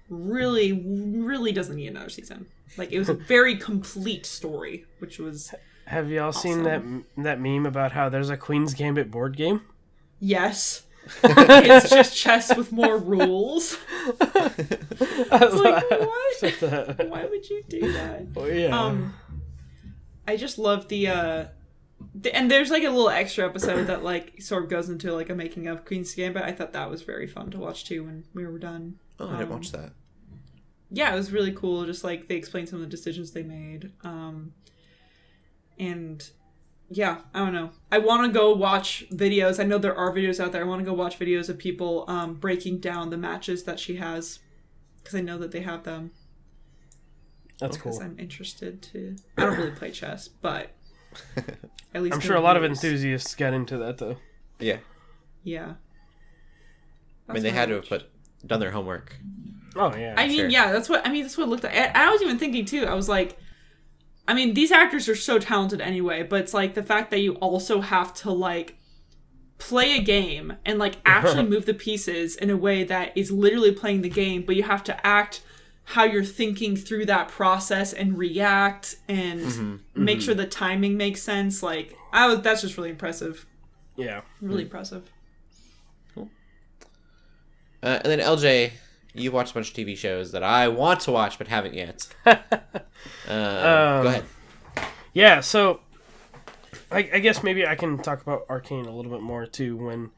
Really, really doesn't need another season. It was a very complete story, which was Have y'all seen that meme about how there's a Queen's Gambit board game? Yes. It's just chess with more rules. It's what? Why would you do that? Oh, yeah. I just love and there's a little extra episode that sort of goes into a making of Queen's Gambit. I thought that was very fun to watch too when we were done. Oh, I didn't watch that. Yeah, it was really cool. Just they explained some of the decisions they made. And yeah, I don't know. I want to go watch videos. I know there are videos out there. I want to go watch videos of people breaking down the matches that she has, because I know that they have them. That's cool. I'm interested to. I don't really play chess, but at least I'm sure a lot of enthusiasts got into that though. Yeah. Yeah. I mean, they had to have done their homework. Oh yeah. I mean, yeah. That's what it looked like. I was even thinking too. I was like, I mean, these actors are so talented anyway, but it's the fact that you also have to play a game and actually move the pieces in a way that is literally playing the game, but you have to act how you're thinking through that process and react and make sure the timing makes sense. That's just really impressive. Yeah. Really impressive. Cool. And then LJ, you've watched a bunch of TV shows that I want to watch but haven't yet. Go ahead. Yeah, so I guess maybe I can talk about Arcane a little bit more too when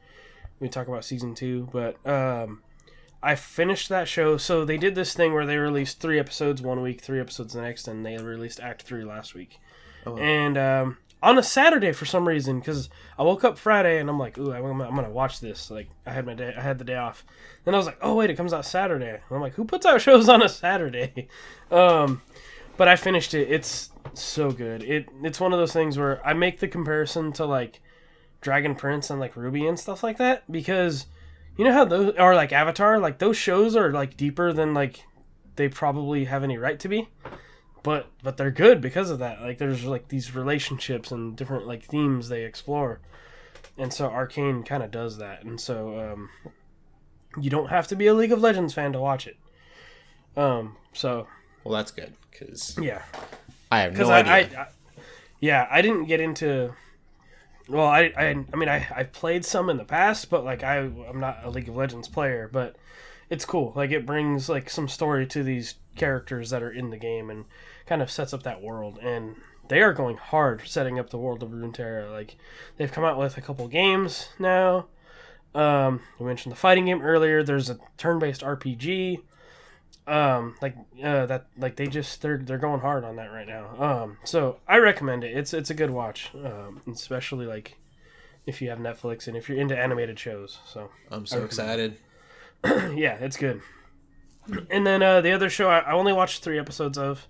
we talk about season 2. But I finished that show. So they did this thing where they released 3 episodes one week, 3 episodes the next, and they released Act 3 last week. Oh. And on a Saturday for some reason, because I woke up Friday and I'm like, ooh, I'm gonna watch this. Like I had the day off. Then I was like, oh wait, it comes out Saturday. And I'm like, who puts out shows on a Saturday? But I finished it. It's so good. It's one of those things where I make the comparison to like Dragon Prince and like Ruby and stuff like that, because you know how those are like Avatar, like those shows are like deeper than like they probably have any right to be. But they're good because of that. Like there's like these relationships and different like themes they explore. And so Arcane kind of does that. And so you don't have to be a League of Legends fan to watch it. So well, that's good cuz yeah. I have no idea. I didn't get into well, I mean I've played some in the past, but like I'm not a League of Legends player, but it's cool. Like it brings like some story to these characters that are in the game and kind of sets up that world. And they are going hard setting up the world of Runeterra. Like they've come out with a couple games now. We mentioned the fighting game earlier. There's a turn-based RPG. They're going hard on that right now. So I recommend it. It's a good watch. Especially like if you have Netflix and if you're into animated shows. So I'm so excited. Yeah, it's good. And then the other show I only watched 3 episodes of,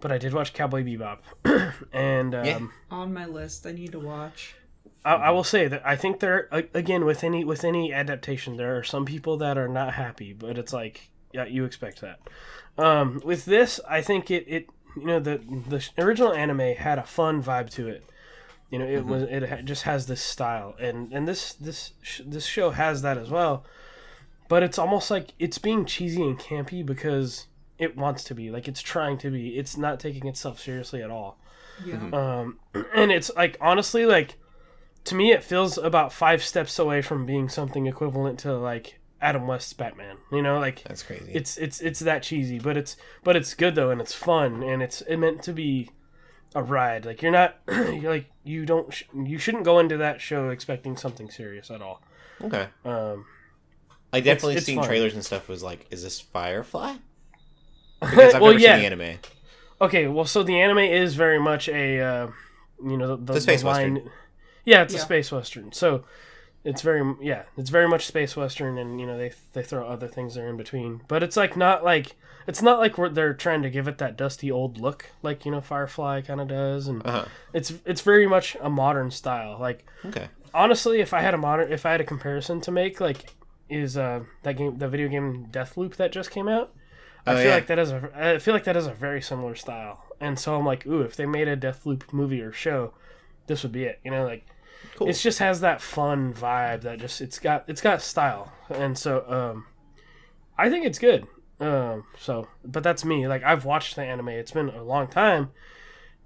but I did watch Cowboy Bebop. And on my list, I need to watch. I will say that I think there again with any adaptation, there are some people that are not happy, but it's like yeah, you expect that. With this, I think it you know the original anime had a fun vibe to it. You know, it just has this style, and this show has that as well. But it's almost like it's being cheesy and campy because it wants to be. Like, it's trying to be. It's not taking itself seriously at all. Yeah. And it's, like, honestly, like, to me, it feels about 5 steps away from being something equivalent to, like, Adam West's Batman. You know, like... That's crazy. It's that cheesy, but it's good, though, and it's fun, and it's meant to be a ride. Like, you're not... you shouldn't go into that show expecting something serious at all. Okay. I definitely seen fun. Trailers and stuff was like, is this Firefly? Because I've never seen the anime. Okay, well, so the anime is very much a, the space western. Yeah, it's a space western. So it's very much space western, and they throw other things there in between. But it's not like they're trying to give it that dusty old look like Firefly kind of does, and it's very much a modern style. Like, okay, honestly, if I had a comparison to make, like. Is the video game Deathloop that just came out? I feel like that is a very similar style, and so I'm like, ooh, if they made a Deathloop movie or show, this would be it. Cool. It just has that fun vibe that just it's got style, and so I think it's good. But that's me. Like I've watched the anime; it's been a long time,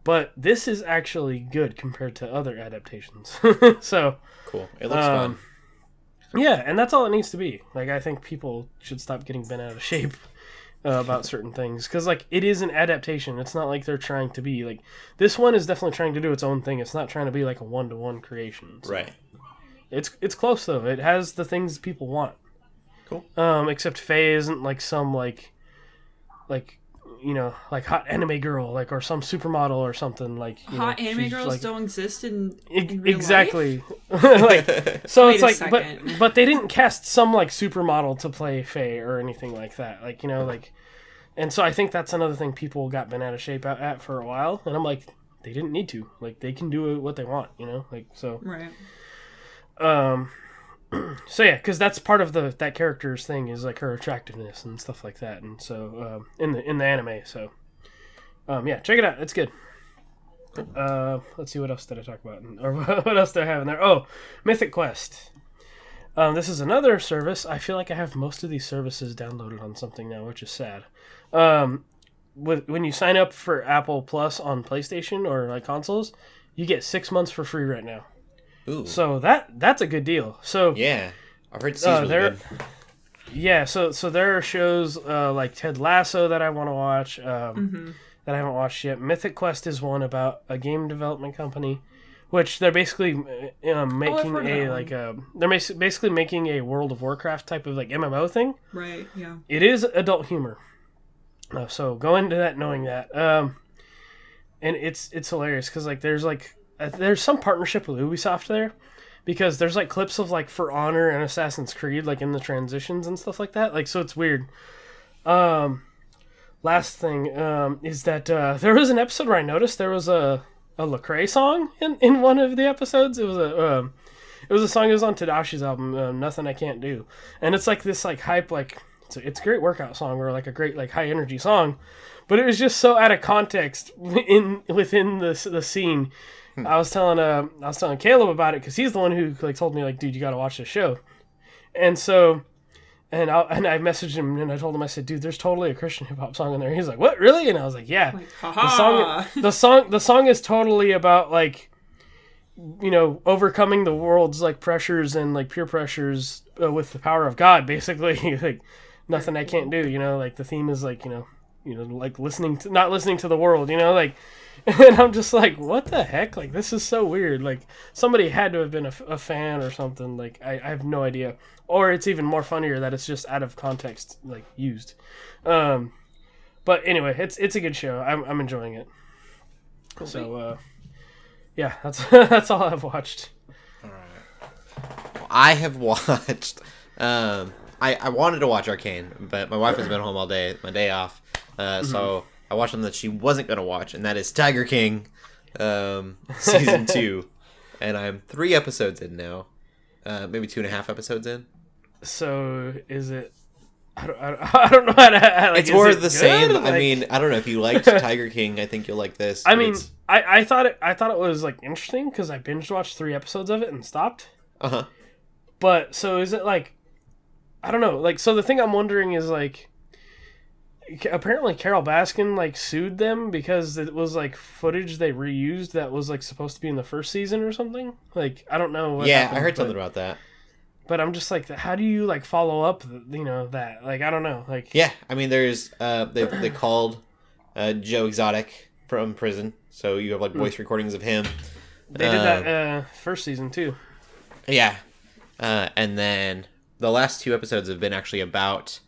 but this is actually good compared to other adaptations. So cool. It looks fun. Yeah, and that's all it needs to be. Like, I think people should stop getting bent out of shape about certain things. Because, like, it is an adaptation. It's not like they're trying to be, like... This one is definitely trying to do its own thing. It's not trying to be, like, a one-to-one creation. So. Right. It's close, though. It has the things people want. Cool. Except Faye isn't, like, some, like hot anime girl, like, or some supermodel or something, like hot anime girls like, don't exist in real exactly life? So wait, it's like but they didn't cast some like supermodel to play Faye or anything like that, like like, and so I think that's another thing people got bent out of shape at for a while, and I'm like, they didn't need to, like, they can do what they want, like, so right. So yeah, because that's part of that character's thing is like her attractiveness and stuff like that, and so in the anime, so yeah, check it out, it's good. Let's see, what else did I talk about, or what else do I have in there? Oh, Mythic Quest. This is another service. I feel like I have most of these services downloaded on something now, which is sad. When you sign up for Apple Plus on PlayStation or like consoles, you get 6 months for free right now. Ooh. So that's a good deal. So yeah, I've heard it's really good. Yeah, so there are shows like Ted Lasso that I want to watch. that I haven't watched yet. Mythic Quest is one about a game development company, which they're basically making they're basically making a World of Warcraft type of like MMO thing. Right. Yeah. It is adult humor, so go into that knowing that. And it's hilarious because like there's some partnership with Ubisoft there, because there's like clips of like For Honor and Assassin's Creed like in the transitions and stuff like that. Like, so it's weird. Last thing is that there was an episode where I noticed there was a Lecrae song in one of the episodes. It was a song that was on Tadashi's album, Nothing I Can't Do, and it's like this like hype, like it's a great workout song or like a great like high energy song, but it was just so out of context within the scene. I was telling Caleb about it because he's the one who like told me like, dude, you got to watch this show, and so. And I messaged him and I told him, I said, dude, there's totally a Christian hip hop song in there. He's like, what, really? And I was like, yeah. Like, the song is totally about like, you know, overcoming the world's like pressures and like peer pressures with the power of God, basically. Like nothing I can't do, you know, like the theme is like, you know, like not listening to the world, you know, like, and I'm just like, what the heck? Like, this is so weird. Like, somebody had to have been a fan or something. Like, I have no idea. Or it's even more funnier that it's just out of context, like, used. But anyway, it's a good show. I'm enjoying it. Cool. So, yeah, that's all I've watched. All right. Well, I have watched. I wanted to watch Arcane, but my wife has been home all day, my day off. So I watched something that she wasn't going to watch, and that is Tiger King, season 2. And I'm 3 episodes in now. Maybe 2.5 episodes in. So is it? I don't know how to. Like, it's more of the good? same. Like, I mean, I don't know if you liked Tiger King. I think you'll like this. I mean, I thought it was like interesting because I binge watched 3 episodes of it and stopped. But so is it like? I don't know. Like, so the thing I'm wondering is like. Apparently Carol Baskin like sued them because it was like footage they reused that was like supposed to be in the first season or something. Like, I don't know what happened, I heard something about that. But I'm just like, how do you like follow up that? Like, I don't know. Like, yeah, I mean, there's they called Joe Exotic from prison, so you have like voice recordings of him. They did that first season too. Yeah. And then the last 2 episodes have been actually about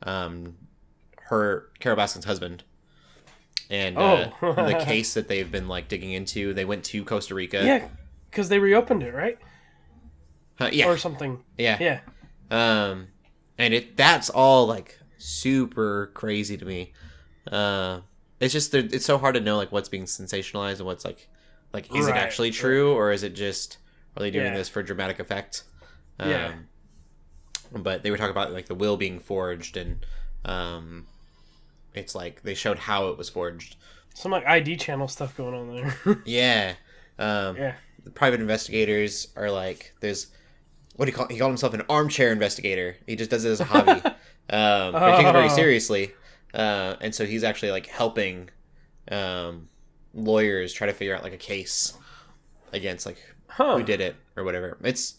Carol Baskin's husband, and the case that they've been like digging into. They went to Costa Rica. Yeah, because they reopened it, right? Yeah, or something. Yeah. And that's all like super crazy to me. It's just it's so hard to know like what's being sensationalized and what's like is it actually true or is it just are they doing this for dramatic effect? But they were talking about like the will being forged and it's like they showed how it was forged. Some like ID channel stuff going on there. Yeah. The private investigators are like there's what do you call he called himself an armchair investigator. He just does it as a hobby. But taking it very seriously. And so he's actually like helping lawyers try to figure out like a case against like who did it or whatever. It's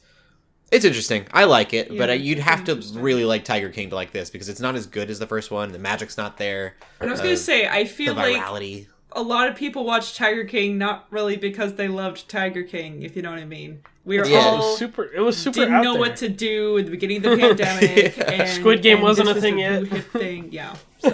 interesting. I like it, but you'd have to really like Tiger King to like this because it's not as good as the first one. The magic's not there. And I was going to say, I feel like a lot of people watch Tiger King not really because they loved Tiger King, if you know what I mean. We were all it was super didn't out know there. What to do at the beginning of the pandemic. And, Squid Game wasn't a thing yet. Yeah. So,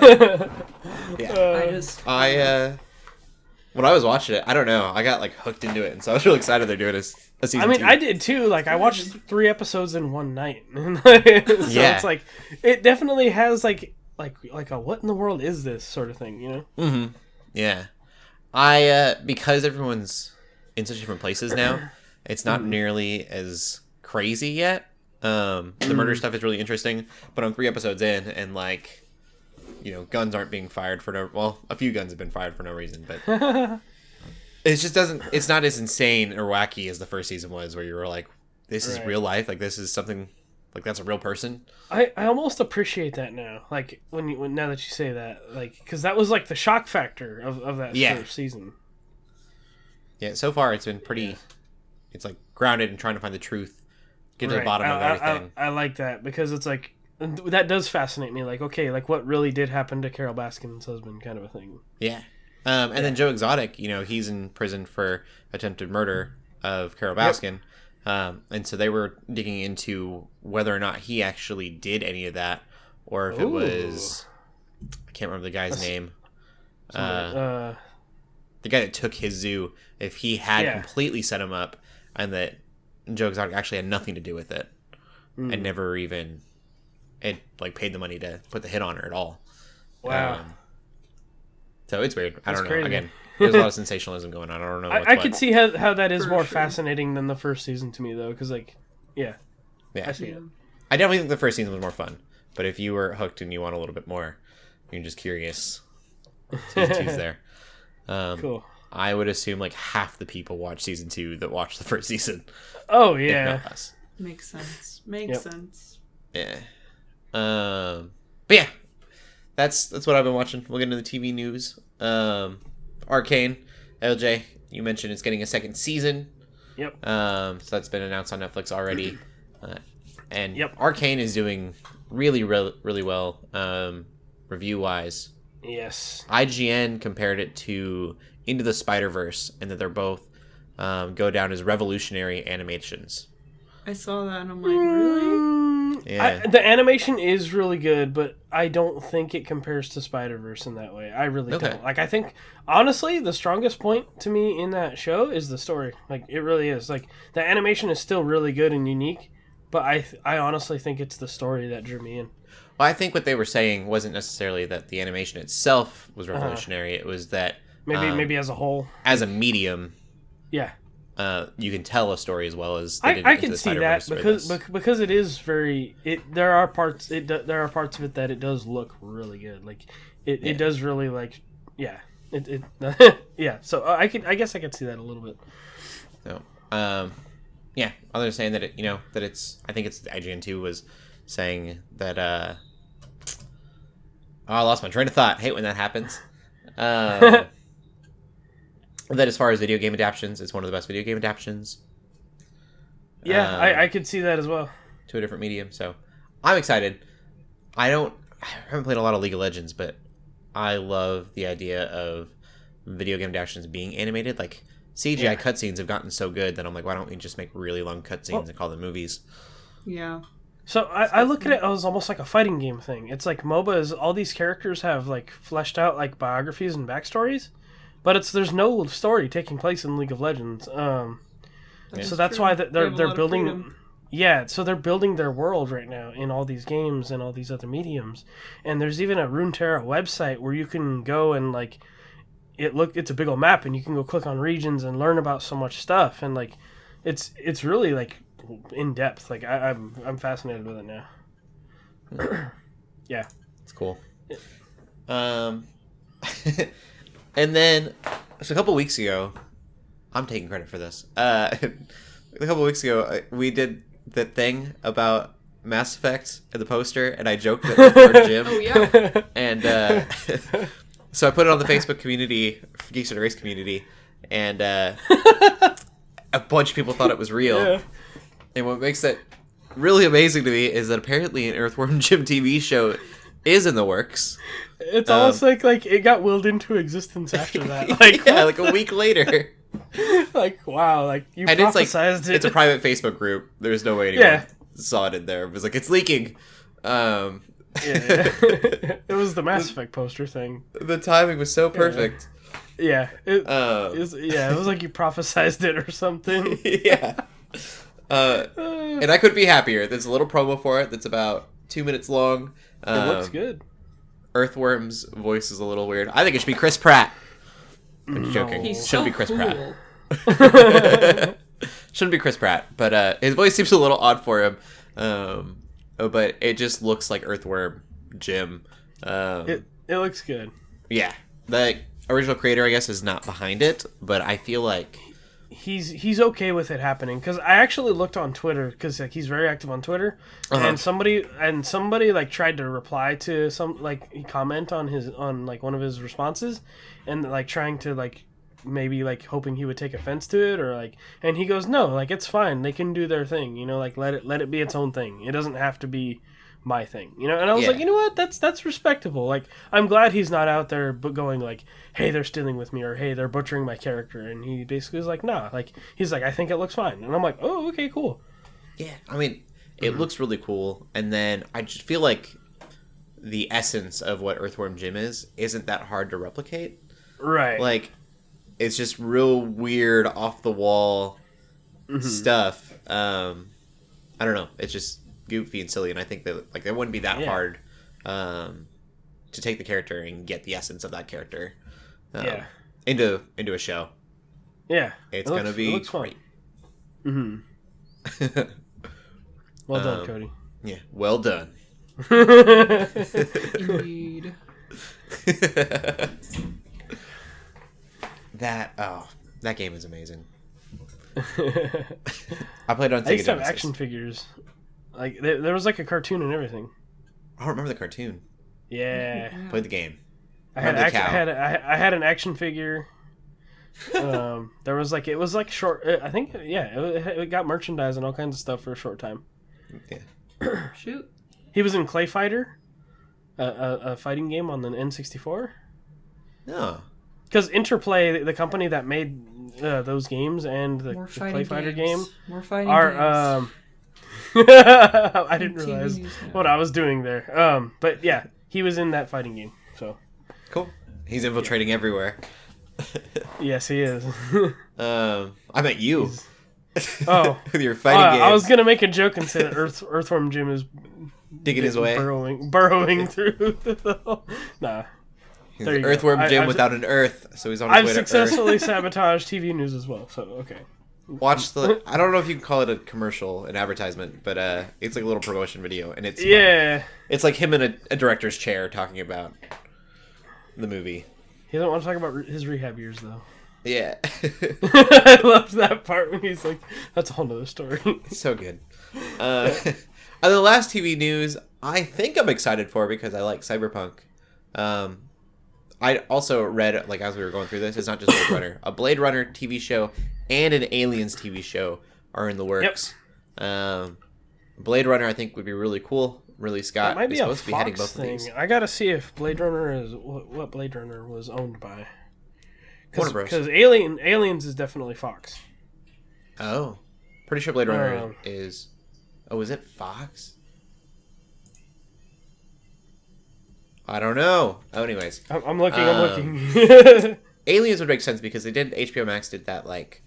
when I was watching it, I don't know. I got like hooked into it, and so I was really excited they're doing a season 2. I mean, I did too. Like, I watched 3 episodes in one night. It's like it definitely has like a what in the world is this sort of thing, you know? Mm-hmm. Yeah, I because everyone's in such different places now, it's not nearly as crazy yet. The murder stuff is really interesting, but I'm 3 episodes in, and like. You know, guns aren't being fired for no... Well, a few guns have been fired for no reason, but... it just doesn't... It's not as insane or wacky as the first season was, where you were like, this is real life, like, this is something... Like, that's a real person. I almost appreciate that now, like, when now that you say that, like... Because that was, like, the shock factor of that first season. Yeah, so far it's been pretty... It's, like, grounded and trying to find the truth. Get to the bottom of everything. I like that, because it's, like... That does fascinate me. Like, okay, like what really did happen to Carol Baskin's husband, kind of a thing. Yeah, And then Joe Exotic, he's in prison for attempted murder of Carol Baskin. And so they were digging into whether or not he actually did any of that, or if it was, I can't remember the guy's name. The guy that took his zoo, if he had completely set him up, and that Joe Exotic actually had nothing to do with it, and never even paid the money to put the hit on her at all. Wow. So it's weird. I don't know. Crazy. Again, there's a lot of sensationalism going on. I don't know. I could see how that is more fascinating than the first season to me, though, because I see it. I definitely think the first season was more fun. But if you were hooked and you want a little bit more, you're just curious. Season 2's there. Cool. I would assume half the people watch season 2 that watch the first season. Oh yeah. If not less. Makes sense. Makes sense. Yeah. But yeah, that's what I've been watching. We'll get into the TV news. Arcane, LJ, you mentioned it's getting a second season. Yep. So that's been announced on Netflix already. And Arcane is doing really, really, really well, review-wise. Yes. IGN compared it to Into the Spider-Verse, and that they're both go down as revolutionary animations. I saw that and I'm like, really? Yeah. The animation is really good, but I don't think it compares to Spider-Verse in that way. I really don't. I think, honestly, the strongest point to me in that show is the story. It really is. The animation is still really good and unique, but I honestly think it's the story that drew me in. Well, I think what they were saying wasn't necessarily that the animation itself was revolutionary. It was that... Maybe as a whole. As a medium... Yeah. You can tell a story as well as they did I can see that because it is very there are parts of it that it does look really good. It does really yeah. So I guess I could see that a little bit. So yeah, others saying that that it's, I think it's IGN 2 was saying that I lost my train of thought. I hate when that happens. That as far as video game adaptions, it's one of the best video game adaptions. Yeah, I could see that as well. To a different medium, so I'm excited. I haven't played a lot of League of Legends, but I love the idea of video game adaptions being animated. CGI cutscenes have gotten so good that I'm like, why don't we just make really long cutscenes and call them movies? Yeah. So I look at it as almost like a fighting game thing. It's like MOBAs, all these characters have fleshed out biographies and backstories. But there's no story taking place in League of Legends, so that's true. Why they're building. Yeah, so they're building their world right now in all these games and all these other mediums, and there's even a Runeterra website where you can go and it's a big old map and you can go click on regions and learn about so much stuff, and it's really in depth. I'm fascinated with it now. Yeah, it's cool. And then, so a couple weeks ago, I'm taking credit for this. A couple weeks ago, we did the thing about Mass Effect in the poster, and I joked that it was for Jim. Oh, yeah. And so I put it on the Facebook community, Geeks Under Grace community, and a bunch of people thought it was real. Yeah. And what makes that really amazing to me is that apparently an Earthworm Jim TV show is in the works. It's almost like it got willed into existence after that. A week later. Wow, you and prophesized it. It's a private Facebook group. There's no way anyone saw it in there. It was it's leaking. It was the Mass Effect poster thing. The timing was so perfect. Yeah. It was like you prophesized it or something. Yeah. And I couldn't be happier. There's a little promo for it that's about 2 minutes long. It looks good. Earthworm's voice is a little weird. I think it should be Chris Pratt. I'm just joking. He's Shouldn't so be Chris cool. Pratt. Shouldn't be Chris Pratt. But his voice seems a little odd for him. But it just looks like Earthworm Jim. It looks good. Yeah. The original creator, I guess, is not behind it. But I feel like he's okay with it happening, because I actually looked on Twitter, because he's very active on Twitter, and somebody tried to reply to he comment on one of his responses, and trying to maybe hoping he would take offense to it, or and he goes, no, it's fine, they can do their thing, let it be its own thing. It doesn't have to be my thing, you know. And I was Yeah. like, you know what, that's respectable. Like, I'm glad he's not out there but going like, hey, they're stealing with me, or hey, they're butchering my character. And he basically was like, nah, like, he's like, I think it looks fine. And I'm like, oh, okay, cool. Yeah, I mean, it looks really cool, and then I just feel like the essence of what Earthworm Jim isn't that hard to replicate. Right. Like, it's just real weird, off the wall stuff. I don't know. It's just goofy and silly, and I think that like it wouldn't be that hard to take the character and get the essence of that character into a show. Yeah, it's gonna be great. Well done, Cody. Yeah, well done. Indeed. That game is amazing. I played it on Sega I used to have Genesis. action figures. Like there was like a cartoon and everything. I don't remember the cartoon. Yeah. Played the game. I had an action figure. There was like, it was like short. I think it got merchandise and all kinds of stuff for a short time. Yeah. Shoot. He was in Clay Fighter, a fighting game on the N64. No. Because Interplay, the company that made those games and the Clay Fighter game, More fighting are games. I didn't realize what I was doing there. But yeah, he was in that fighting game. So cool. He's infiltrating everywhere. Yes, he is. I met you. Oh, with your fighting game. I was gonna make a joke and say that Earthworm Jim is digging his way, burrowing through the whole... Nah. He's an Earthworm Jim without an Earth, so he's on his way to Earth. I've successfully sabotaged TV news as well, so okay. Watch the... I don't know if you can call it a commercial, an advertisement, but it's like a little promotion video, and it's... Yeah. It's like him in a director's chair talking about the movie. He doesn't want to talk about his rehab years, though. Yeah. I loved that part when he's like, that's a whole nother story. So good. And the last TV news, I think I'm excited for because I like Cyberpunk. I also read, like, as we were going through this, it's not just Blade Runner. A Blade Runner TV show and an Aliens TV show are in the works. Yep. Blade Runner, I think, would be really cool. Ridley Scott might be is supposed to be heading both thing. of these. I gotta see if Blade Runner is what Blade Runner was owned by. Because Aliens is definitely Fox. Oh. Pretty sure Blade Runner is... Oh, is it Fox? I don't know. Oh, anyways. I'm looking. Aliens would make sense because HBO Max did that, like,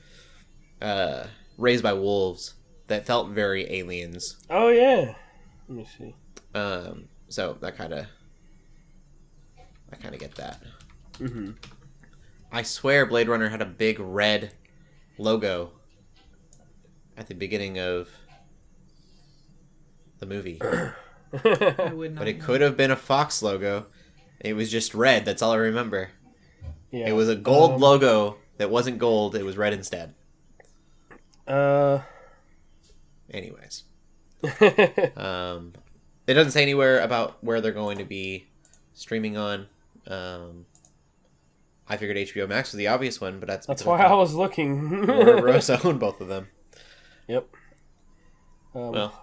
Raised by Wolves that felt very Aliens. Oh, yeah. Let me see. So I kind of get that. Mm-hmm. I swear Blade Runner had a big red logo at the beginning of the movie. I would not But it could have been a Fox logo. It was just red. That's all I remember. Yeah. It was a gold logo that wasn't gold. It was red instead. Anyways. It doesn't say anywhere about where they're going to be streaming on. I figured HBO Max was the obvious one, but that's why I was looking. Warner Bros. Owned both of them. Yep. Well,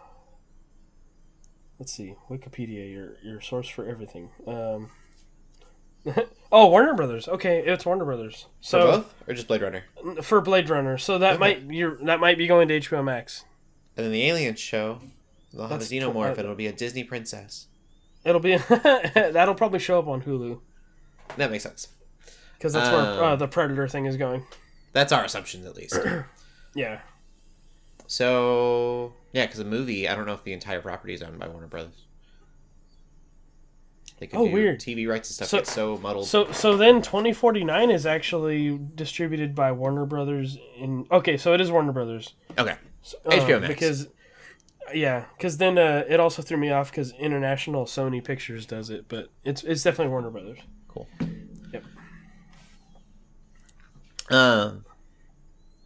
let's see. Wikipedia, your source for everything. Oh, Warner Brothers. Okay, it's Warner Brothers. So for both or just Blade Runner? For Blade Runner. So that might be going to HBO Max. And then the Aliens show, they'll have a xenomorph, and it'll be a Disney princess. It'll be that'll probably show up on Hulu. That makes sense. Because that's where the Predator thing is going. That's our assumptions, at least. Yeah. So, yeah, because the movie, I don't know if the entire property is owned by Warner Brothers. They could do weird. TV rights and stuff gets so muddled. So then 2049 is actually distributed by Warner Brothers so it is Warner Brothers. Okay. HBO Max. Because then it also threw me off because International Sony Pictures does it, but it's definitely Warner Brothers. Cool. Yep.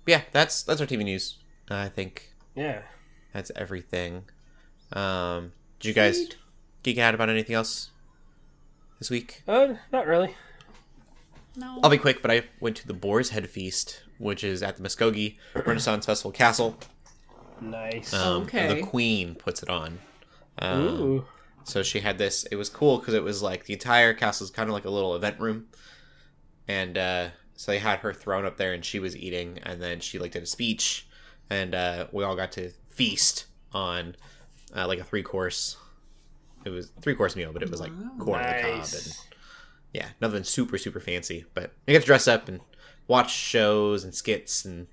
Yeah, that's our TV news. I think. Yeah. That's everything. Did you guys geek out about anything else this week? Not really. No. I'll be quick, but I went to the Boar's Head Feast, which is at the Muskogee Renaissance Festival Castle. Nice. Okay. The Queen puts it on. Ooh. So she had this. It was cool because it was like the entire castle was kind of like a little event room, and so they had her thrown up there, and she was eating, and then she like did a speech, and we all got to feast on like a 3-course. It was 3-course meal, but it was like corn on the cob, and yeah, nothing super fancy. But we got to dress up and watch shows and skits, and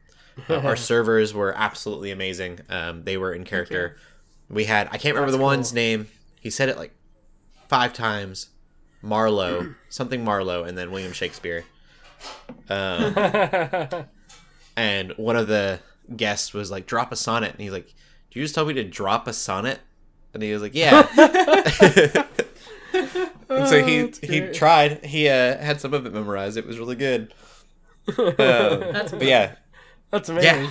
our servers were absolutely amazing. They were in character. Okay. We had, I can't remember the one's name. He said it like 5 times. Marlowe, something Marlowe, and then William Shakespeare. And one of the guests was like, drop a sonnet. And he's like, do you just tell me to drop a sonnet? And he was like, yeah. And so he tried. He had some of it memorized. It was really good. That's but yeah. That's amazing.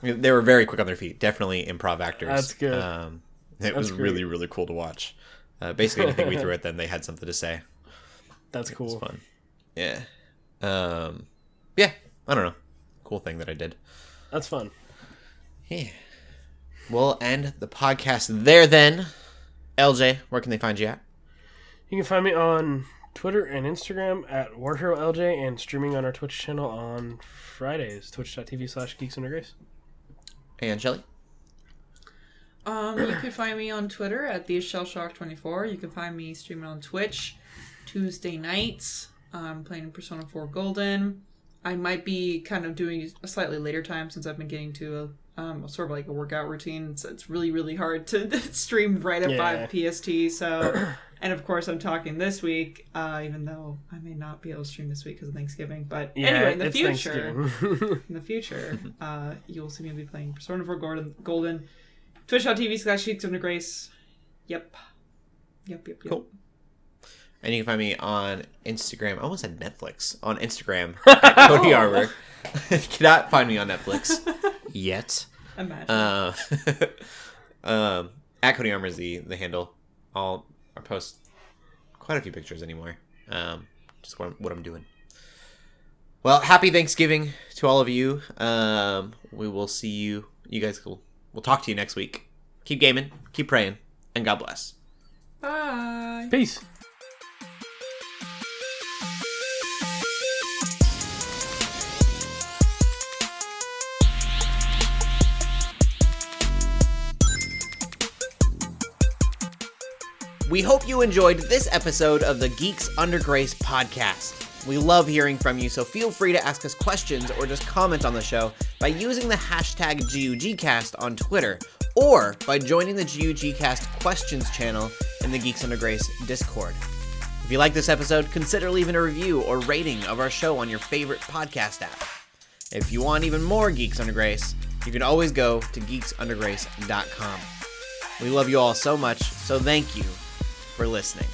Yeah. They were very quick on their feet. Definitely improv actors. That's good. It was really, really cool to watch. Basically, anything we threw at them, they had something to say. That's cool. It was fun. Yeah. Yeah. I don't know. Cool thing that I did. That's fun. Yeah. We'll end the podcast there then. LJ, where can they find you at? You can find me on Twitter and Instagram at WarHeroLJ and streaming on our Twitch channel on Fridays, twitch.tv/Geeks Under Grace. And Shelley? You can find me on Twitter at TheShellshock24. You can find me streaming on Twitch Tuesday nights. I'm playing Persona 4 Golden. I might be kind of doing a slightly later time since I've been getting to a sort of like a workout routine. It's really, really hard to stream right at 5 PST. So, and of course, I'm talking this week, even though I may not be able to stream this week because of Thanksgiving. But anyway, in the future, you'll see me be playing Persona 4 Golden. Twitch.tv/Geeks Under Grace. Yep. Cool. And you can find me on Instagram. I almost said Netflix. On Instagram at Cody Armour. You cannot find me on Netflix yet. Imagine. At Cody Armour is the handle. I post quite a few pictures anymore. Just what I'm doing. Well, happy Thanksgiving to all of you. We will see you. You guys we'll talk to you next week. Keep gaming, keep praying, and God bless. Bye. Peace. We hope you enjoyed this episode of the Geeks Under Grace podcast. We love hearing from you, so feel free to ask us questions or just comment on the show by using the hashtag GUGcast on Twitter or by joining the GUGcast questions channel in the Geeks Under Grace Discord. If you like this episode, consider leaving a review or rating of our show on your favorite podcast app. If you want even more Geeks Under Grace, you can always go to geeksundergrace.com. We love you all so much, so thank you for listening.